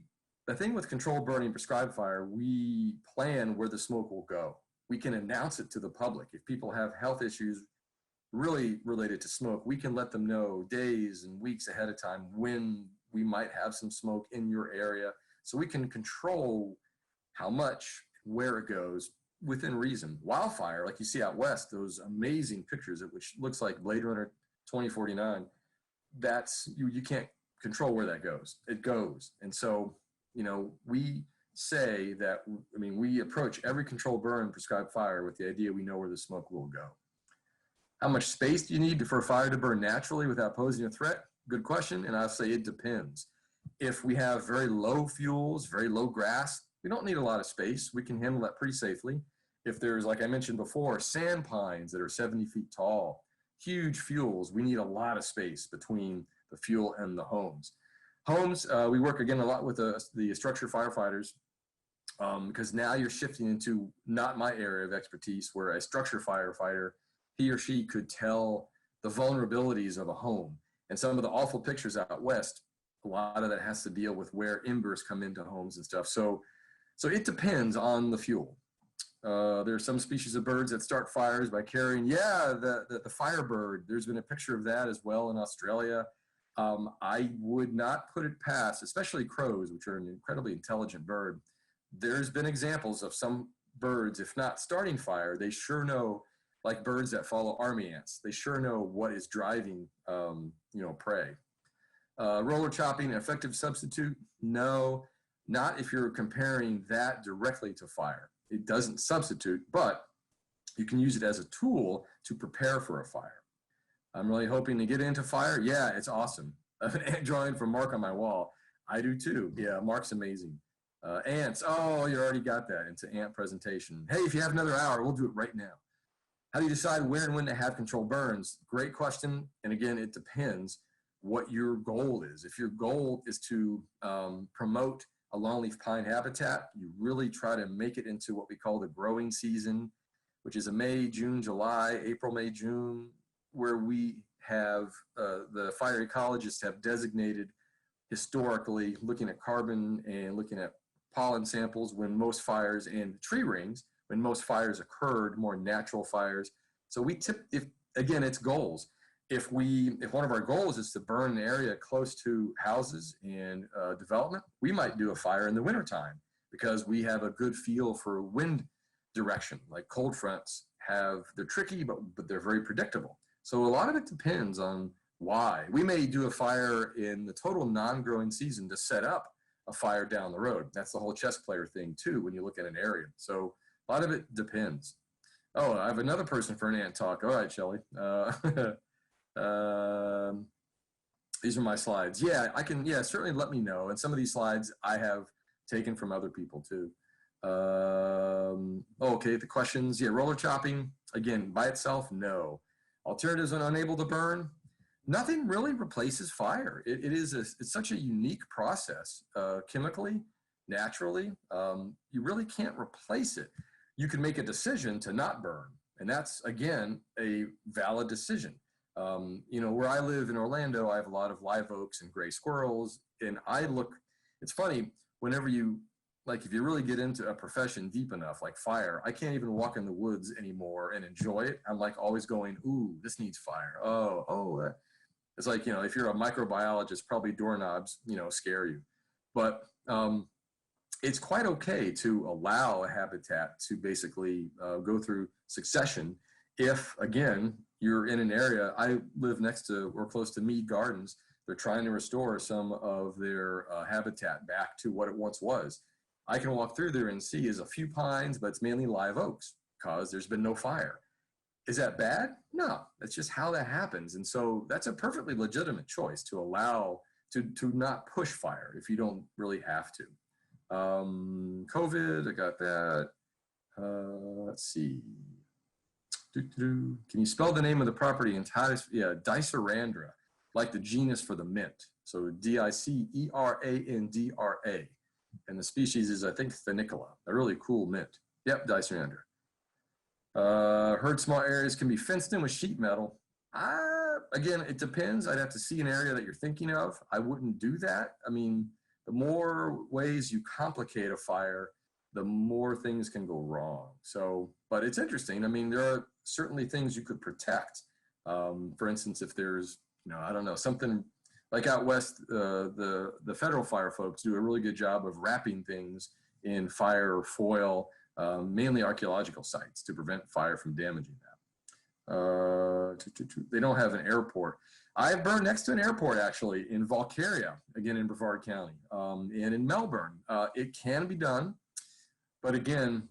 thing with controlled burning, prescribed fire, we plan where the smoke will go. We can announce it to the public. If people have health issues really related to smoke, we can let them know days and weeks ahead of time when we might have some smoke in your area. So we can control how much, where it goes within reason. Wildfire, like you see out west, those amazing pictures, which looks like Blade Runner 2049, that's, you can't control where that goes. It goes. And so, we say that, we approach every controlled burn prescribed fire with the idea we know where the smoke will go. How much space do you need for a fire to burn naturally without posing a threat? Good question, and I'll say it depends. If we have very low fuels, very low grass, we don't need a lot of space. We can handle that pretty safely. If there's, like I mentioned before, sand pines that are 70 feet tall, huge fuels, we need a lot of space between the fuel and the homes. Homes, we work again a lot with the structure firefighters, because now you're shifting into not my area of expertise, where a structure firefighter, he or she could tell the vulnerabilities of a home. And some of the awful pictures out west, a lot of that has to deal with where embers come into homes and stuff. So it depends on the fuel. There are some species of birds that start fires by carrying, the firebird. There's been a picture of that as well in Australia. I would not put it past, especially crows, which are an incredibly intelligent bird. There's been examples of some birds, if not starting fire, they sure know, like birds that follow army ants, they sure know what is driving, prey. Roller chopping, an effective substitute? No, not if you're comparing that directly to fire. It doesn't substitute, but you can use it as a tool to prepare for a fire. I'm really hoping to get into fire. Yeah, it's awesome. I have an ant drawing from Mark on my wall. I do too. Yeah, Mark's amazing. Ants. Oh, you already got that into ant presentation. Hey, if you have another hour, we'll do it right now. How do you decide where and when to have controlled burns? Great question. And again, it depends what your goal is. If your goal is to promote a longleaf pine habitat, you really try to make it into what we call the growing season, which is a May, June, July, April, May, June, where we have the fire ecologists have designated historically, looking at carbon and looking at pollen samples, when most fires, and tree rings, when most fires occurred, more natural fires. So we again, it's goals. If one of our goals is to burn an area close to houses and development, we might do a fire in the wintertime because we have a good feel for wind direction. Like cold fronts they're tricky, but they're very predictable. So a lot of it depends on why. We may do a fire in the total non-growing season to set up a fire down the road. That's the whole chess player thing too, when you look at an area. So a lot of it depends. Oh, I have another person for an ant talk. All right, Shelly. These are my slides. Yeah, I can, certainly let me know. And some of these slides I have taken from other people too. Okay, the questions. Yeah, roller chopping, again, by itself, no. Alternatives when unable to burn, nothing really replaces fire. It's such a unique process, chemically, naturally. You really can't replace it. You can make a decision to not burn, and that's, again, a valid decision. Where I live in Orlando, I have a lot of live oaks and gray squirrels, and it's funny, whenever if you really get into a profession deep enough, like fire, I can't even walk in the woods anymore and enjoy it. I'm like always going, ooh, this needs fire. It's like, if you're a microbiologist, probably doorknobs, scare you. But it's quite okay to allow a habitat to basically go through succession if, again, you're in an area. I live next to or close to Mead Gardens. They're trying to restore some of their habitat back to what it once was. I can walk through there and see is a few pines, but it's mainly live oaks because there's been no fire. Is that bad? No, that's just how that happens. And so that's a perfectly legitimate choice to allow to not push fire if you don't really have to. COVID, I got that. Let's see. Can you spell the name of the property entirely? Yeah, Dicerandra, like the genus for the mint. So Dicerandra. And the species is, I think, Thanicola, a really cool mint. Yep, Dicerandra. Heard small areas can be fenced in with sheet metal. Again, it depends. I'd have to see an area that you're thinking of. I wouldn't do that. I mean, the more ways you complicate a fire, the more things can go wrong. So, but it's interesting. I mean, there are certainly things you could protect. For instance, if there's, I don't know, something like out west, the federal fire folks do a really good job of wrapping things in fire foil, mainly archaeological sites, to prevent fire from damaging them. They don't have an airport. I burned next to an airport, actually, in Valcaria, again in Brevard County, and in Melbourne. It can be done, but again,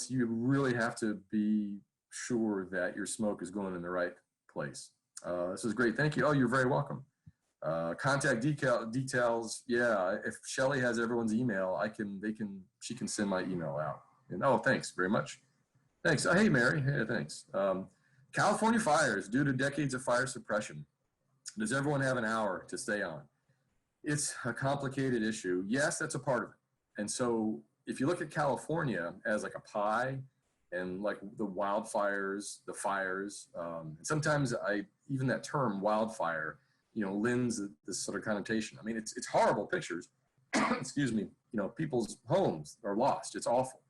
you really have to be sure that your smoke is going in the right place. This is great. Thank you. Oh, you're very welcome. Contact details. Yeah, if Shelly has everyone's email, she can send my email out. And thanks very much. Thanks. Hey, Mary. Hey, thanks. California fires due to decades of fire suppression. Does everyone have an hour to stay on? It's a complicated issue. Yes, that's a part of it. And so if you look at California as like a pie, and like the wildfires, the fires, and sometimes even that term wildfire, lends this sort of connotation. I mean, it's horrible pictures. Excuse me. People's homes are lost. It's awful.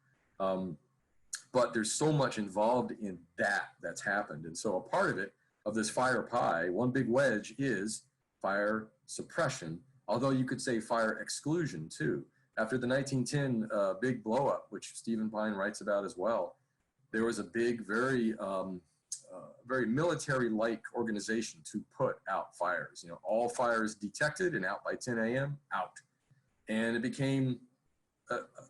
But there's so much involved in that's happened. And so a part of this fire pie, one big wedge is fire suppression, although you could say fire exclusion too. After the 1910 big blowup, which Stephen Pine writes about as well, there was a big, very military-like organization to put out fires. All fires detected and out by 10 a.m., out. And it became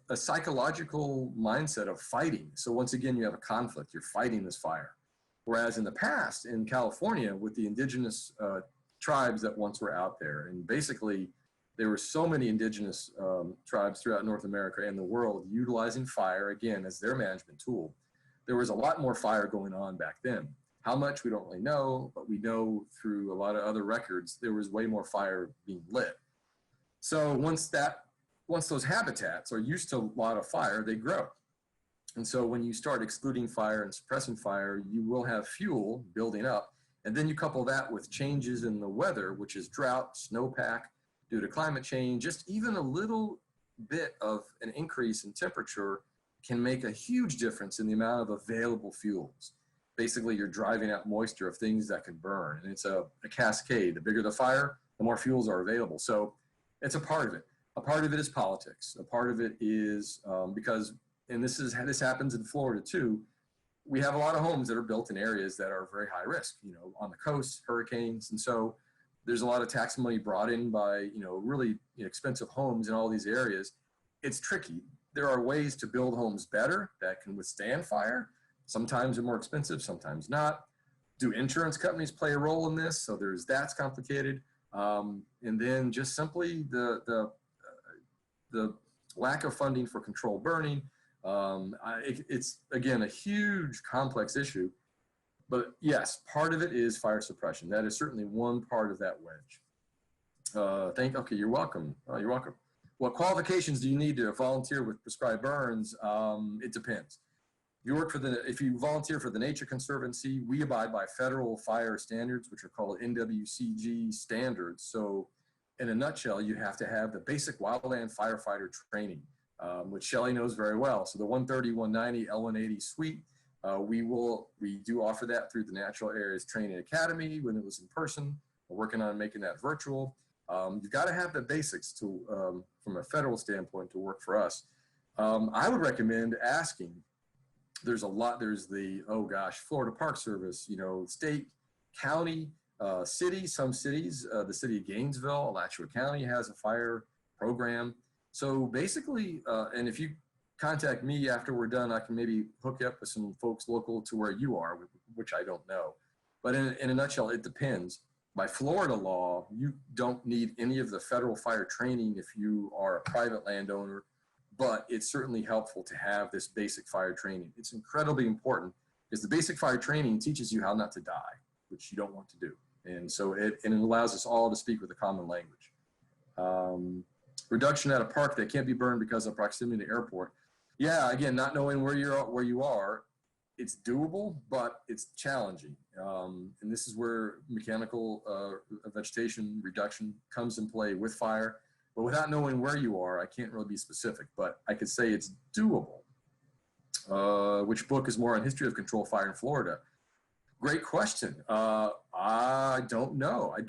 a psychological mindset of fighting. So once again, you have a conflict. You're fighting this fire. Whereas in the past, in California, with the indigenous tribes that once were out there, and basically there were so many indigenous tribes throughout North America and the world utilizing fire, again, as their management tool. There was a lot more fire going on back then. How much, we don't really know, but we know through a lot of other records, there was way more fire being lit. So once those habitats are used to a lot of fire, they grow. And so when you start excluding fire and suppressing fire, you will have fuel building up. And then you couple that with changes in the weather, which is drought, snowpack, due to climate change, just even a little bit of an increase in temperature can make a huge difference in the amount of available fuels. Basically, you're driving out moisture of things that can burn, and it's a cascade. The bigger the fire, the more fuels are available. So it's a part of it. A part of it is politics. A part of it is because, and this happens in Florida too, we have a lot of homes that are built in areas that are very high risk, on the coast, hurricanes. And so there's a lot of tax money brought in by, really expensive homes in all these areas. It's tricky. There are ways to build homes better that can withstand fire. Sometimes they're more expensive, sometimes not. Do insurance companies play a role in this? So that's complicated. And then just simply the lack of funding for controlled burning. It's, again, a huge complex issue. But yes, part of it is fire suppression. That is certainly one part of that wedge. Okay, you're welcome. You're welcome. What qualifications do you need to volunteer with prescribed burns? It depends. If you volunteer for the Nature Conservancy, we abide by federal fire standards, which are called NWCG standards. So in a nutshell, you have to have the basic wildland firefighter training, which Shelly knows very well. So the 130, 190, L180 suite, we do offer that through the Natural Areas Training Academy when it was in person. We're working on making that virtual. You've got to have the basics to, from a federal standpoint, to work for us. I would recommend asking. There's the, Florida Park Service, state, county, city, some cities, the city of Gainesville, Alachua County has a fire program. So basically, and if you contact me after we're done, I can maybe hook you up with some folks local to where you are, which I don't know. But in a nutshell, it depends. By Florida law, you don't need any of the federal fire training if you are a private landowner, but it's certainly helpful to have this basic fire training. It's incredibly important because the basic fire training teaches you how not to die, which you don't want to do. And so it allows us all to speak with a common language. Reduction at a park that can't be burned because of proximity to airport. Yeah, again, not knowing where you are, it's doable, but it's challenging. And this is where mechanical vegetation reduction comes in play with fire. But without knowing where you are, I can't really be specific, but I could say it's doable. Which book is more on history of controlled fire in Florida? Great question. I don't know. I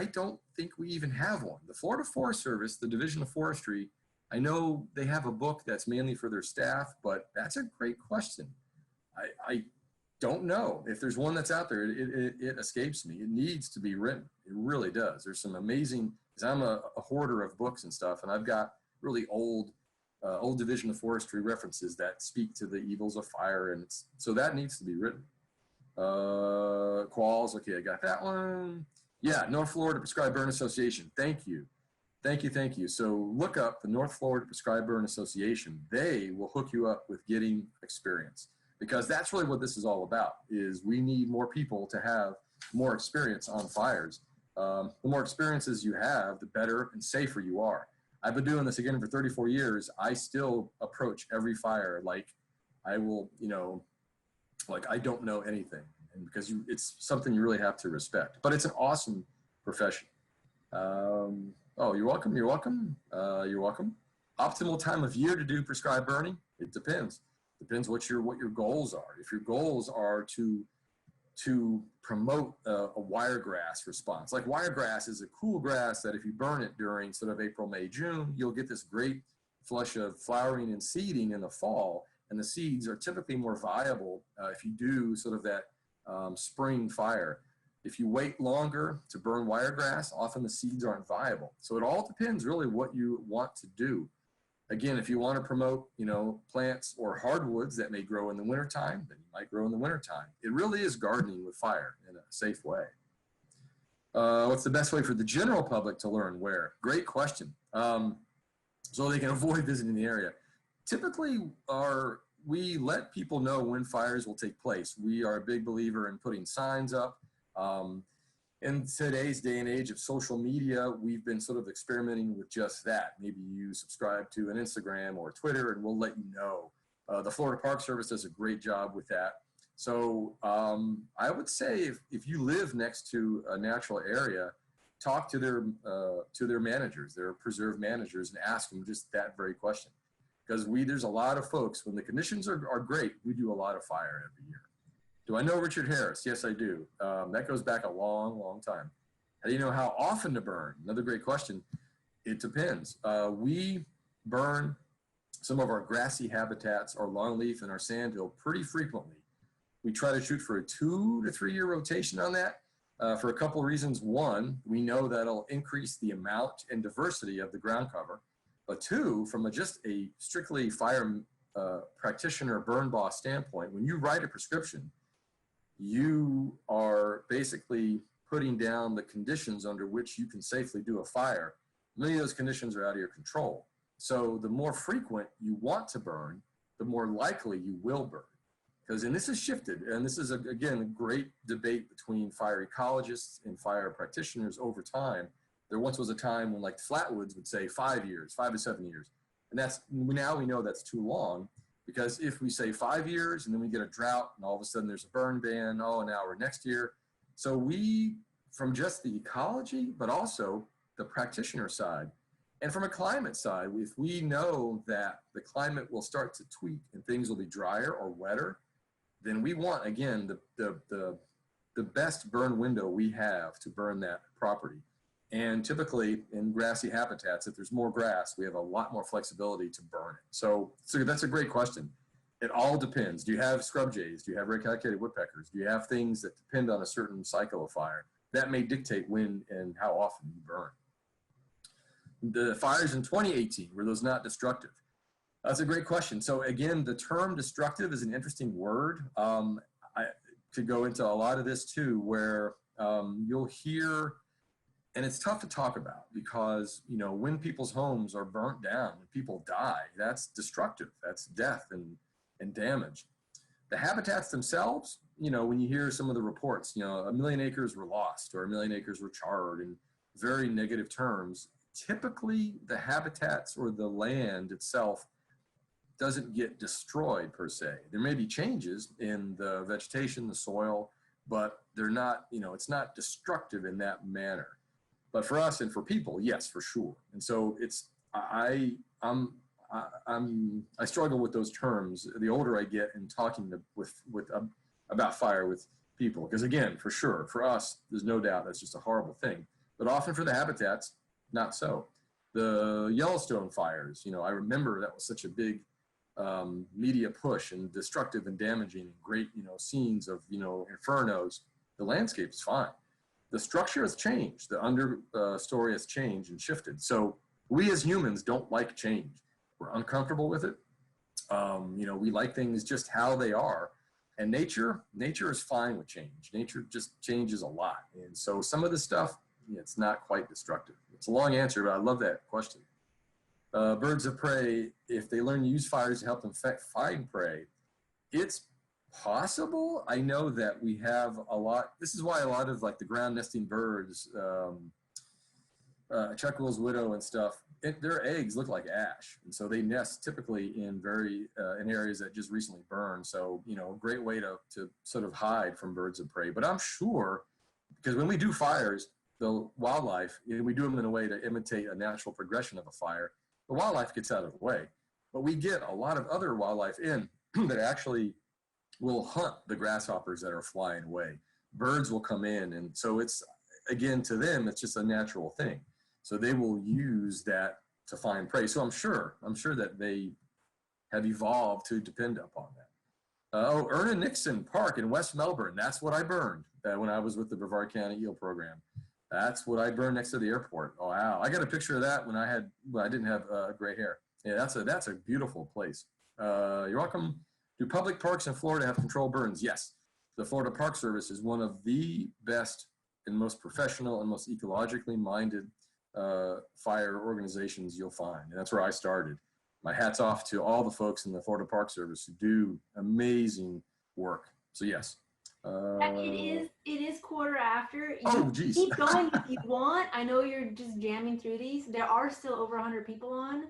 don't think we even have one. The Florida Forest Service, the Division of Forestry, I know they have a book that's mainly for their staff, but that's a great question. I don't know. If there's one that's out there, it escapes me. It needs to be written. It really does. There's some amazing, because I'm a hoarder of books and stuff, and I've got really old Division of Forestry references that speak to the evils of fire, and so that needs to be written. Qualls, okay, I got that one. Yeah, North Florida Prescribed Burn Association. Thank you. Thank you, thank you. So look up the North Florida Prescribed Burn Association. They will hook you up with getting experience, because that's really what this is all about, is we need more people to have more experience on fires. the more experiences you have, the better and safer you are. I've been doing this again for 34 years. I still approach every fire like I will, like I don't know anything. And because it's something you really have to respect. But it's an awesome profession. Oh, you're welcome. You're welcome. You're welcome. Optimal time of year to do prescribed burning? It depends. Depends what your goals are. If your goals are to promote a wiregrass response, like wiregrass is a cool grass that if you burn it during sort of April, May, June, you'll get this great flush of flowering and seeding in the fall. And the seeds are typically more viable if you do sort of that spring fire. If you wait longer to burn wiregrass, often the seeds aren't viable. So it all depends really what you want to do. Again, if you want to promote, plants or hardwoods that may grow in the wintertime, then you might grow in the wintertime. It really is gardening with fire in a safe way. What's the best way for the general public to learn where? Great question. So they can avoid visiting the area. Typically, we let people know when fires will take place. We are a big believer in putting signs up. In today's day and age of social media, we've been sort of experimenting with just that. Maybe you subscribe to an Instagram or Twitter and we'll let you know. The Florida Park Service does a great job with that. So I would say if you live next to a natural area, talk to their managers, their preserve managers, and ask them just that very question. Because there's a lot of folks, when the conditions are great, we do a lot of fire every year. Do I know Richard Harris? Yes, I do. That goes back a long, long time. How do you know how often to burn? Another great question. It depends. We burn some of our grassy habitats, our longleaf and our sandhill pretty frequently. We try to shoot for a 2 to 3 year rotation on that for a couple of reasons. One, we know that'll increase the amount and diversity of the ground cover. But two, from just a strictly fire practitioner burn boss standpoint, when you write a prescription, you are basically putting down the conditions under which you can safely do a fire. Many of those conditions are out of your control. So the more frequent you want to burn, the more likely you will burn. And this has shifted, and this is, again, a great debate between fire ecologists and fire practitioners over time. There once was a time when like Flatwoods would say 5 years, 5 to 7 years. And now we know that's too long. Because if we say 5 years and then we get a drought and all of a sudden there's a burn ban, oh, an hour next year. So we, from just the ecology, but also the practitioner side, and from a climate side, if we know that the climate will start to tweak and things will be drier or wetter, then we want, again, the best burn window we have to burn that property. And typically in grassy habitats, if there's more grass, we have a lot more flexibility to burn it. So that's a great question. It all depends. Do you have scrub jays? Do you have recalculated woodpeckers? Do you have things that depend on a certain cycle of fire? That may dictate when and how often you burn. The fires in 2018, were those not destructive? That's a great question. So again, the term destructive is an interesting word. I could go into a lot of this too, where you'll hear, and it's tough to talk about because, when people's homes are burnt down, when people die, that's destructive. That's death and damage. The habitats themselves, when you hear some of the reports, 1 million acres were lost or 1 million acres were charred in very negative terms, typically the habitats or the land itself doesn't get destroyed per se. There may be changes in the vegetation, the soil, but they're not, it's not destructive in that manner. But for us and for people, yes, for sure. And so I struggle with those terms the older I get in talking about fire with people. Because again, for sure, for us, there's no doubt that's just a horrible thing. But often for the habitats, not so. The Yellowstone fires, I remember that was such a big media push and destructive and damaging and great, scenes of, infernos. The landscape's fine. The structure has changed. The understory has changed and shifted. So we as humans don't like change. We're uncomfortable with it. We like things just how they are. And nature is fine with change. Nature just changes a lot. And so some of the stuff, it's not quite destructive. It's a long answer, but I love that question. Birds of prey, if they learn to use fires to help them find prey, it's possible. I know that we have a lot. This is why a lot of like the ground nesting birds, Chuckwill's widow and stuff, their eggs look like ash, and so they nest typically in in areas that just recently burned. So a great way to sort of hide from birds of prey. But I'm sure, because when we do fires, the wildlife, we do them in a way to imitate a natural progression of a fire. The wildlife gets out of the way, but we get a lot of other wildlife in that actually will hunt the grasshoppers that are flying away. Birds will come in, and so it's, again, to them, it's just a natural thing. So they will use that to find prey. So I'm sure that they have evolved to depend upon that. Erna Nixon Park in West Melbourne. That's what I burned when I was with the Brevard County Eel Program. That's what I burned next to the airport. Oh, wow. I got a picture of that when I didn't have gray hair. Yeah, that's a beautiful place. You're welcome. Do public parks in Florida have controlled burns? Yes. The Florida Park Service is one of the best and most professional and most ecologically minded fire organizations you'll find. And that's where I started. My hat's off to all the folks in the Florida Park Service who do amazing work. So yes. It is quarter after. Oh, geez. Keep going if you want. I know you're just jamming through these. There are still over 100 people on.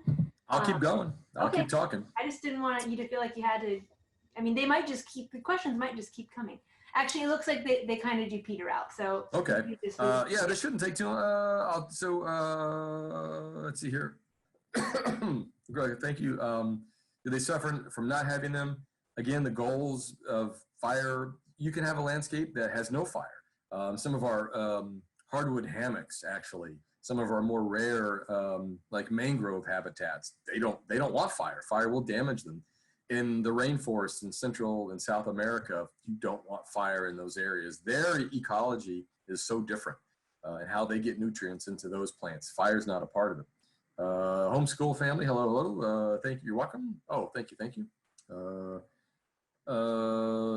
I'll keep going. I'll keep talking. I just didn't want you to feel like you had to. I mean, the questions might just keep coming. Actually, it looks like they kind of do peter out. So okay. Yeah, this shouldn't take too long. Let's see here. Greg, thank you. Do they suffer from not having them? Again, the goals of fire. You can have a landscape that has no fire. Some of our hardwood hammocks, actually, some of our more rare, like mangrove habitats, they don't want fire. Fire will damage them. In the rainforests in Central and South America, you don't want fire in those areas. Their ecology is so different, and how they get nutrients into those plants. Fire is not a part of it. Homeschool family, hello. Thank you. You're welcome. Oh, thank you.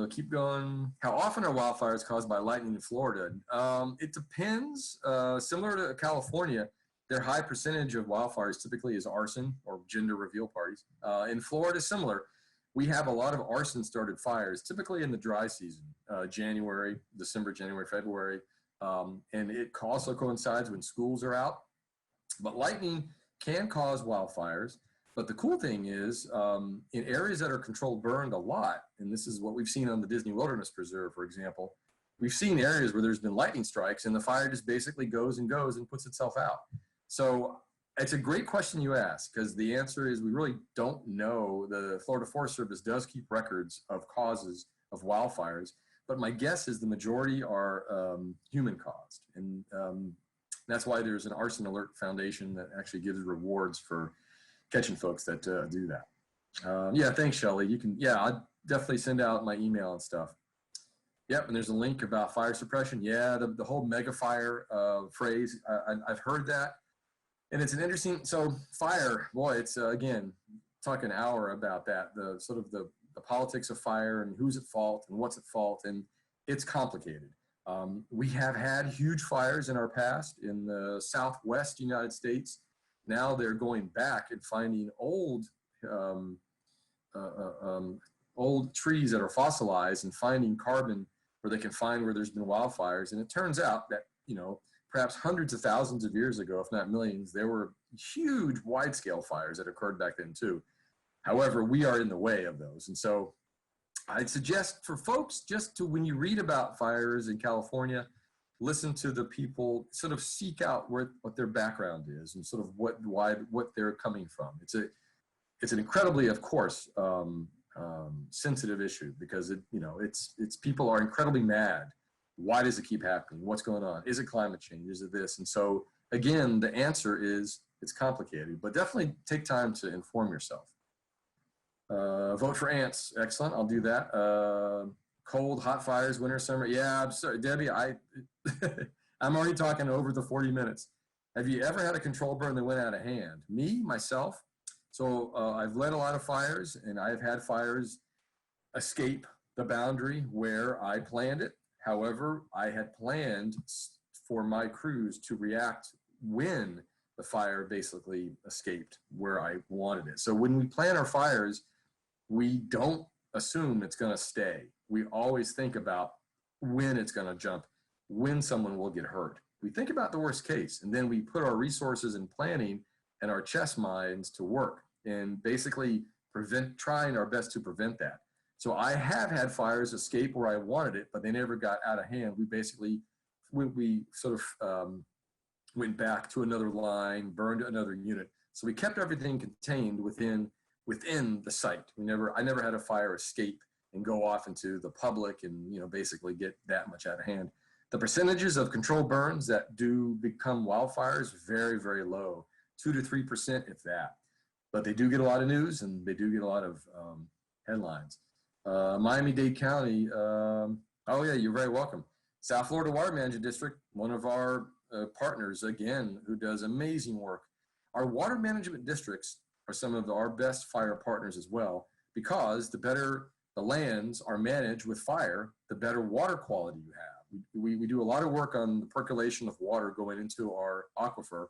Keep going. How often are wildfires caused by lightning in Florida? It depends. Similar to California, their high percentage of wildfires typically is arson or gender reveal parties. In Florida, similar. We have a lot of arson-started fires, typically in the dry season, December, January, February, and it also coincides when schools are out. But lightning can cause wildfires. But the cool thing is, in areas that are controlled burned a lot, and this is what we've seen on the Disney Wilderness Preserve, for example, we've seen areas where there's been lightning strikes and the fire just basically goes and puts itself out. So it's a great question you ask, because the answer is we really don't know. The Florida Forest Service does keep records of causes of wildfires, but my guess is the majority are human caused. And that's why there's an Arson Alert Foundation that actually gives rewards for catching folks that do that. Yeah, thanks, Shelly. I'll definitely send out my email and stuff. Yep, and there's a link about fire suppression. Yeah, the whole mega fire phrase, I've heard that. And it's an interesting, so fire, boy, it's, again, talk an hour about that, the sort of the politics of fire and who's at fault and what's at fault, and it's complicated. We have had huge fires in our past in the Southwest United States. Now they're going back and finding old trees that are fossilized and finding carbon where they can find where there's been wildfires. And it turns out that, perhaps hundreds of thousands of years ago, if not millions, there were huge wide-scale fires that occurred back then too. However, we are in the way of those. And so I'd suggest for folks just to, when you read about fires in California, listen to the people, sort of seek out what their background is and sort of what they're coming from. It's an incredibly, of course, sensitive issue, because it's people are incredibly mad. Why does it keep happening? What's going on? Is it climate change? Is it this? And so again, the answer is it's complicated, but definitely take time to inform yourself. Vote for ants. Excellent. I'll do that. Cold, hot fires, winter, summer. Yeah, I'm sorry, Debbie, I'm already talking over the 40 minutes. Have you ever had a control burn that went out of hand? Me, myself. So I've led a lot of fires, and I've had fires escape the boundary where I planned it. However, I had planned for my crews to react when the fire basically escaped where I wanted it. So when we plan our fires, we don't assume it's going to stay. We always think about when it's going to jump, when someone will get hurt. We think about the worst case, and then we put our resources and planning and our chess minds to work and basically trying our best to prevent that. So I have had fires escape where I wanted it, but they never got out of hand. We basically, we sort of went back to another line, burned another unit. So we kept everything contained within the site. I never had a fire escape and go off into the public and, basically get that much out of hand. The percentages of controlled burns that do become wildfires, very, very low, 2 to 3%, if that. But they do get a lot of news and they do get a lot of headlines. Miami-Dade County, oh yeah, you're very welcome. South Florida Water Management District, one of our partners, again, who does amazing work. Our water management districts are some of our best fire partners as well, because the better the lands are managed with fire, the better water quality you have. We do a lot of work on the percolation of water going into our aquifer,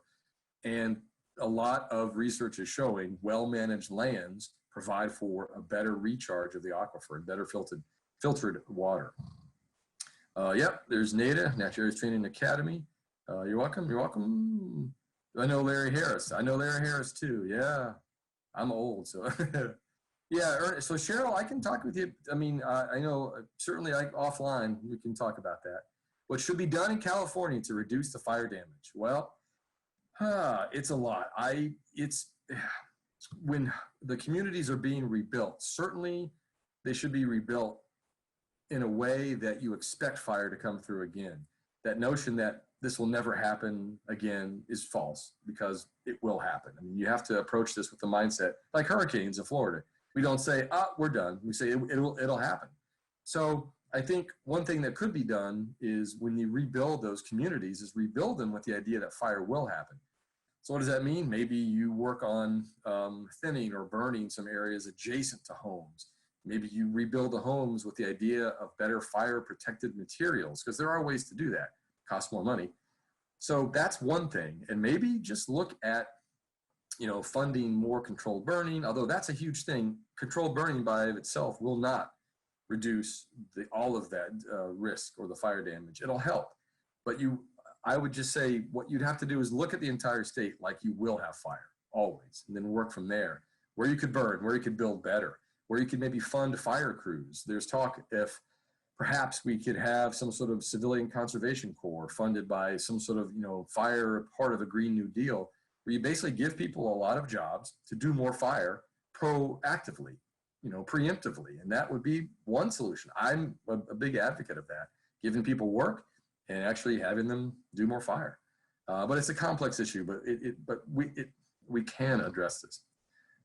and a lot of research is showing well-managed lands provide for a better recharge of the aquifer and better filtered water. Yep, there's NADA, Natural Areas Training Academy. You're welcome, you're welcome. I know Larry Harris. I know Larry Harris too, yeah. I'm old, so. Yeah, Ernest, so Cheryl, I can talk with you. I mean, I know certainly offline we can talk about that. What should be done in California to reduce the fire damage? Well, it's a lot. When the communities are being rebuilt, certainly they should be rebuilt in a way that you expect fire to come through again. That notion that this will never happen again is false, because it will happen. I mean, you have to approach this with the mindset like hurricanes in Florida. We don't say, we're done. We say it'll happen. So I think one thing that could be done is, when you rebuild those communities, is rebuild them with the idea that fire will happen. So what does that mean? Maybe you work on thinning or burning some areas adjacent to homes. Maybe you rebuild the homes with the idea of better fire protected materials, because there are ways to do that. Costs more money. So that's one thing. And maybe just look at, funding more controlled burning, although that's a huge thing. Controlled burning by itself will not reduce all of that risk or the fire damage. It'll help. But I would just say what you'd have to do is look at the entire state like you will have fire, always, and then work from there. Where you could burn, where you could build better, where you could maybe fund fire crews. There's talk if perhaps we could have some sort of civilian conservation corps funded by some sort of, fire part of a Green New Deal, where you basically give people a lot of jobs to do more fire proactively, preemptively. And that would be one solution. I'm a big advocate of that, giving people work and actually having them do more fire. But it's a complex issue, but we can address this.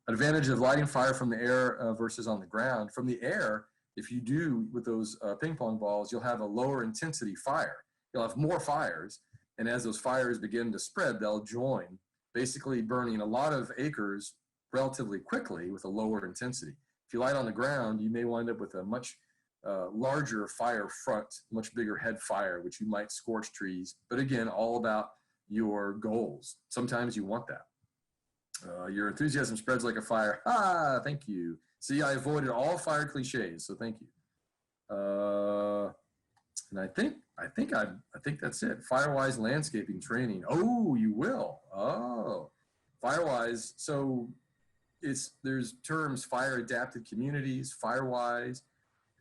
An advantage of lighting fire from the air versus on the ground. From the air, if you do with those ping pong balls, you'll have a lower intensity fire. You'll have more fires, and as those fires begin to spread, they'll join, basically burning a lot of acres relatively quickly with a lower intensity. If you light on the ground, you may wind up with a much larger fire front, much bigger head fire, which you might scorch trees. But again, all about your goals. Sometimes you want that. Your enthusiasm spreads like a fire. Thank you. See, I avoided all fire cliches, so thank you. And I think that's it. Firewise landscaping training. Oh, you will. Oh, Firewise. So there's terms: fire adapted communities, Firewise.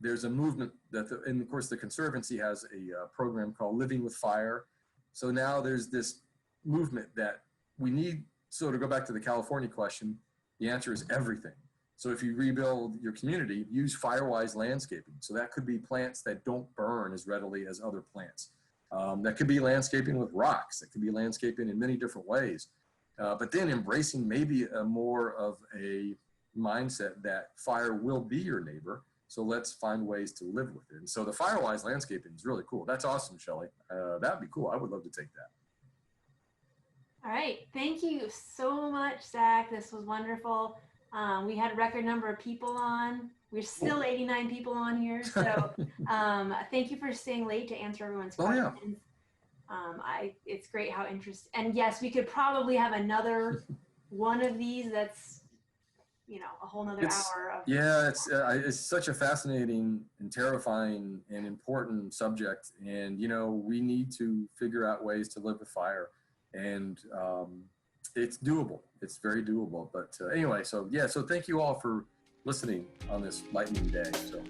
There's a movement and of course the Conservancy has a program called Living with Fire. So now there's this movement that we need. So to go back to the California question, the answer is everything. So if you rebuild your community, use Firewise landscaping. So that could be plants that don't burn as readily as other plants. That could be landscaping with rocks. That could be landscaping in many different ways. But then embracing maybe more of a mindset that fire will be your neighbor. So let's find ways to live with it. And so the Firewise landscaping is really cool. That's awesome, Shelly. That'd be cool. I would love to take that. All right. Thank you so much, Zach. This was wonderful. We had a record number of people on. We're still 89 people on here. So thank you for staying late to answer everyone's questions. Yeah. It's great how interesting. And yes, we could probably have another one of these that's you know, a whole nother It's, hour of. yeah, it's such a fascinating and terrifying and important subject. And, you know, we need to figure out ways to live with fire. And it's doable. It's very doable. But anyway, so yeah, so thank you all for listening on this lightning day. So.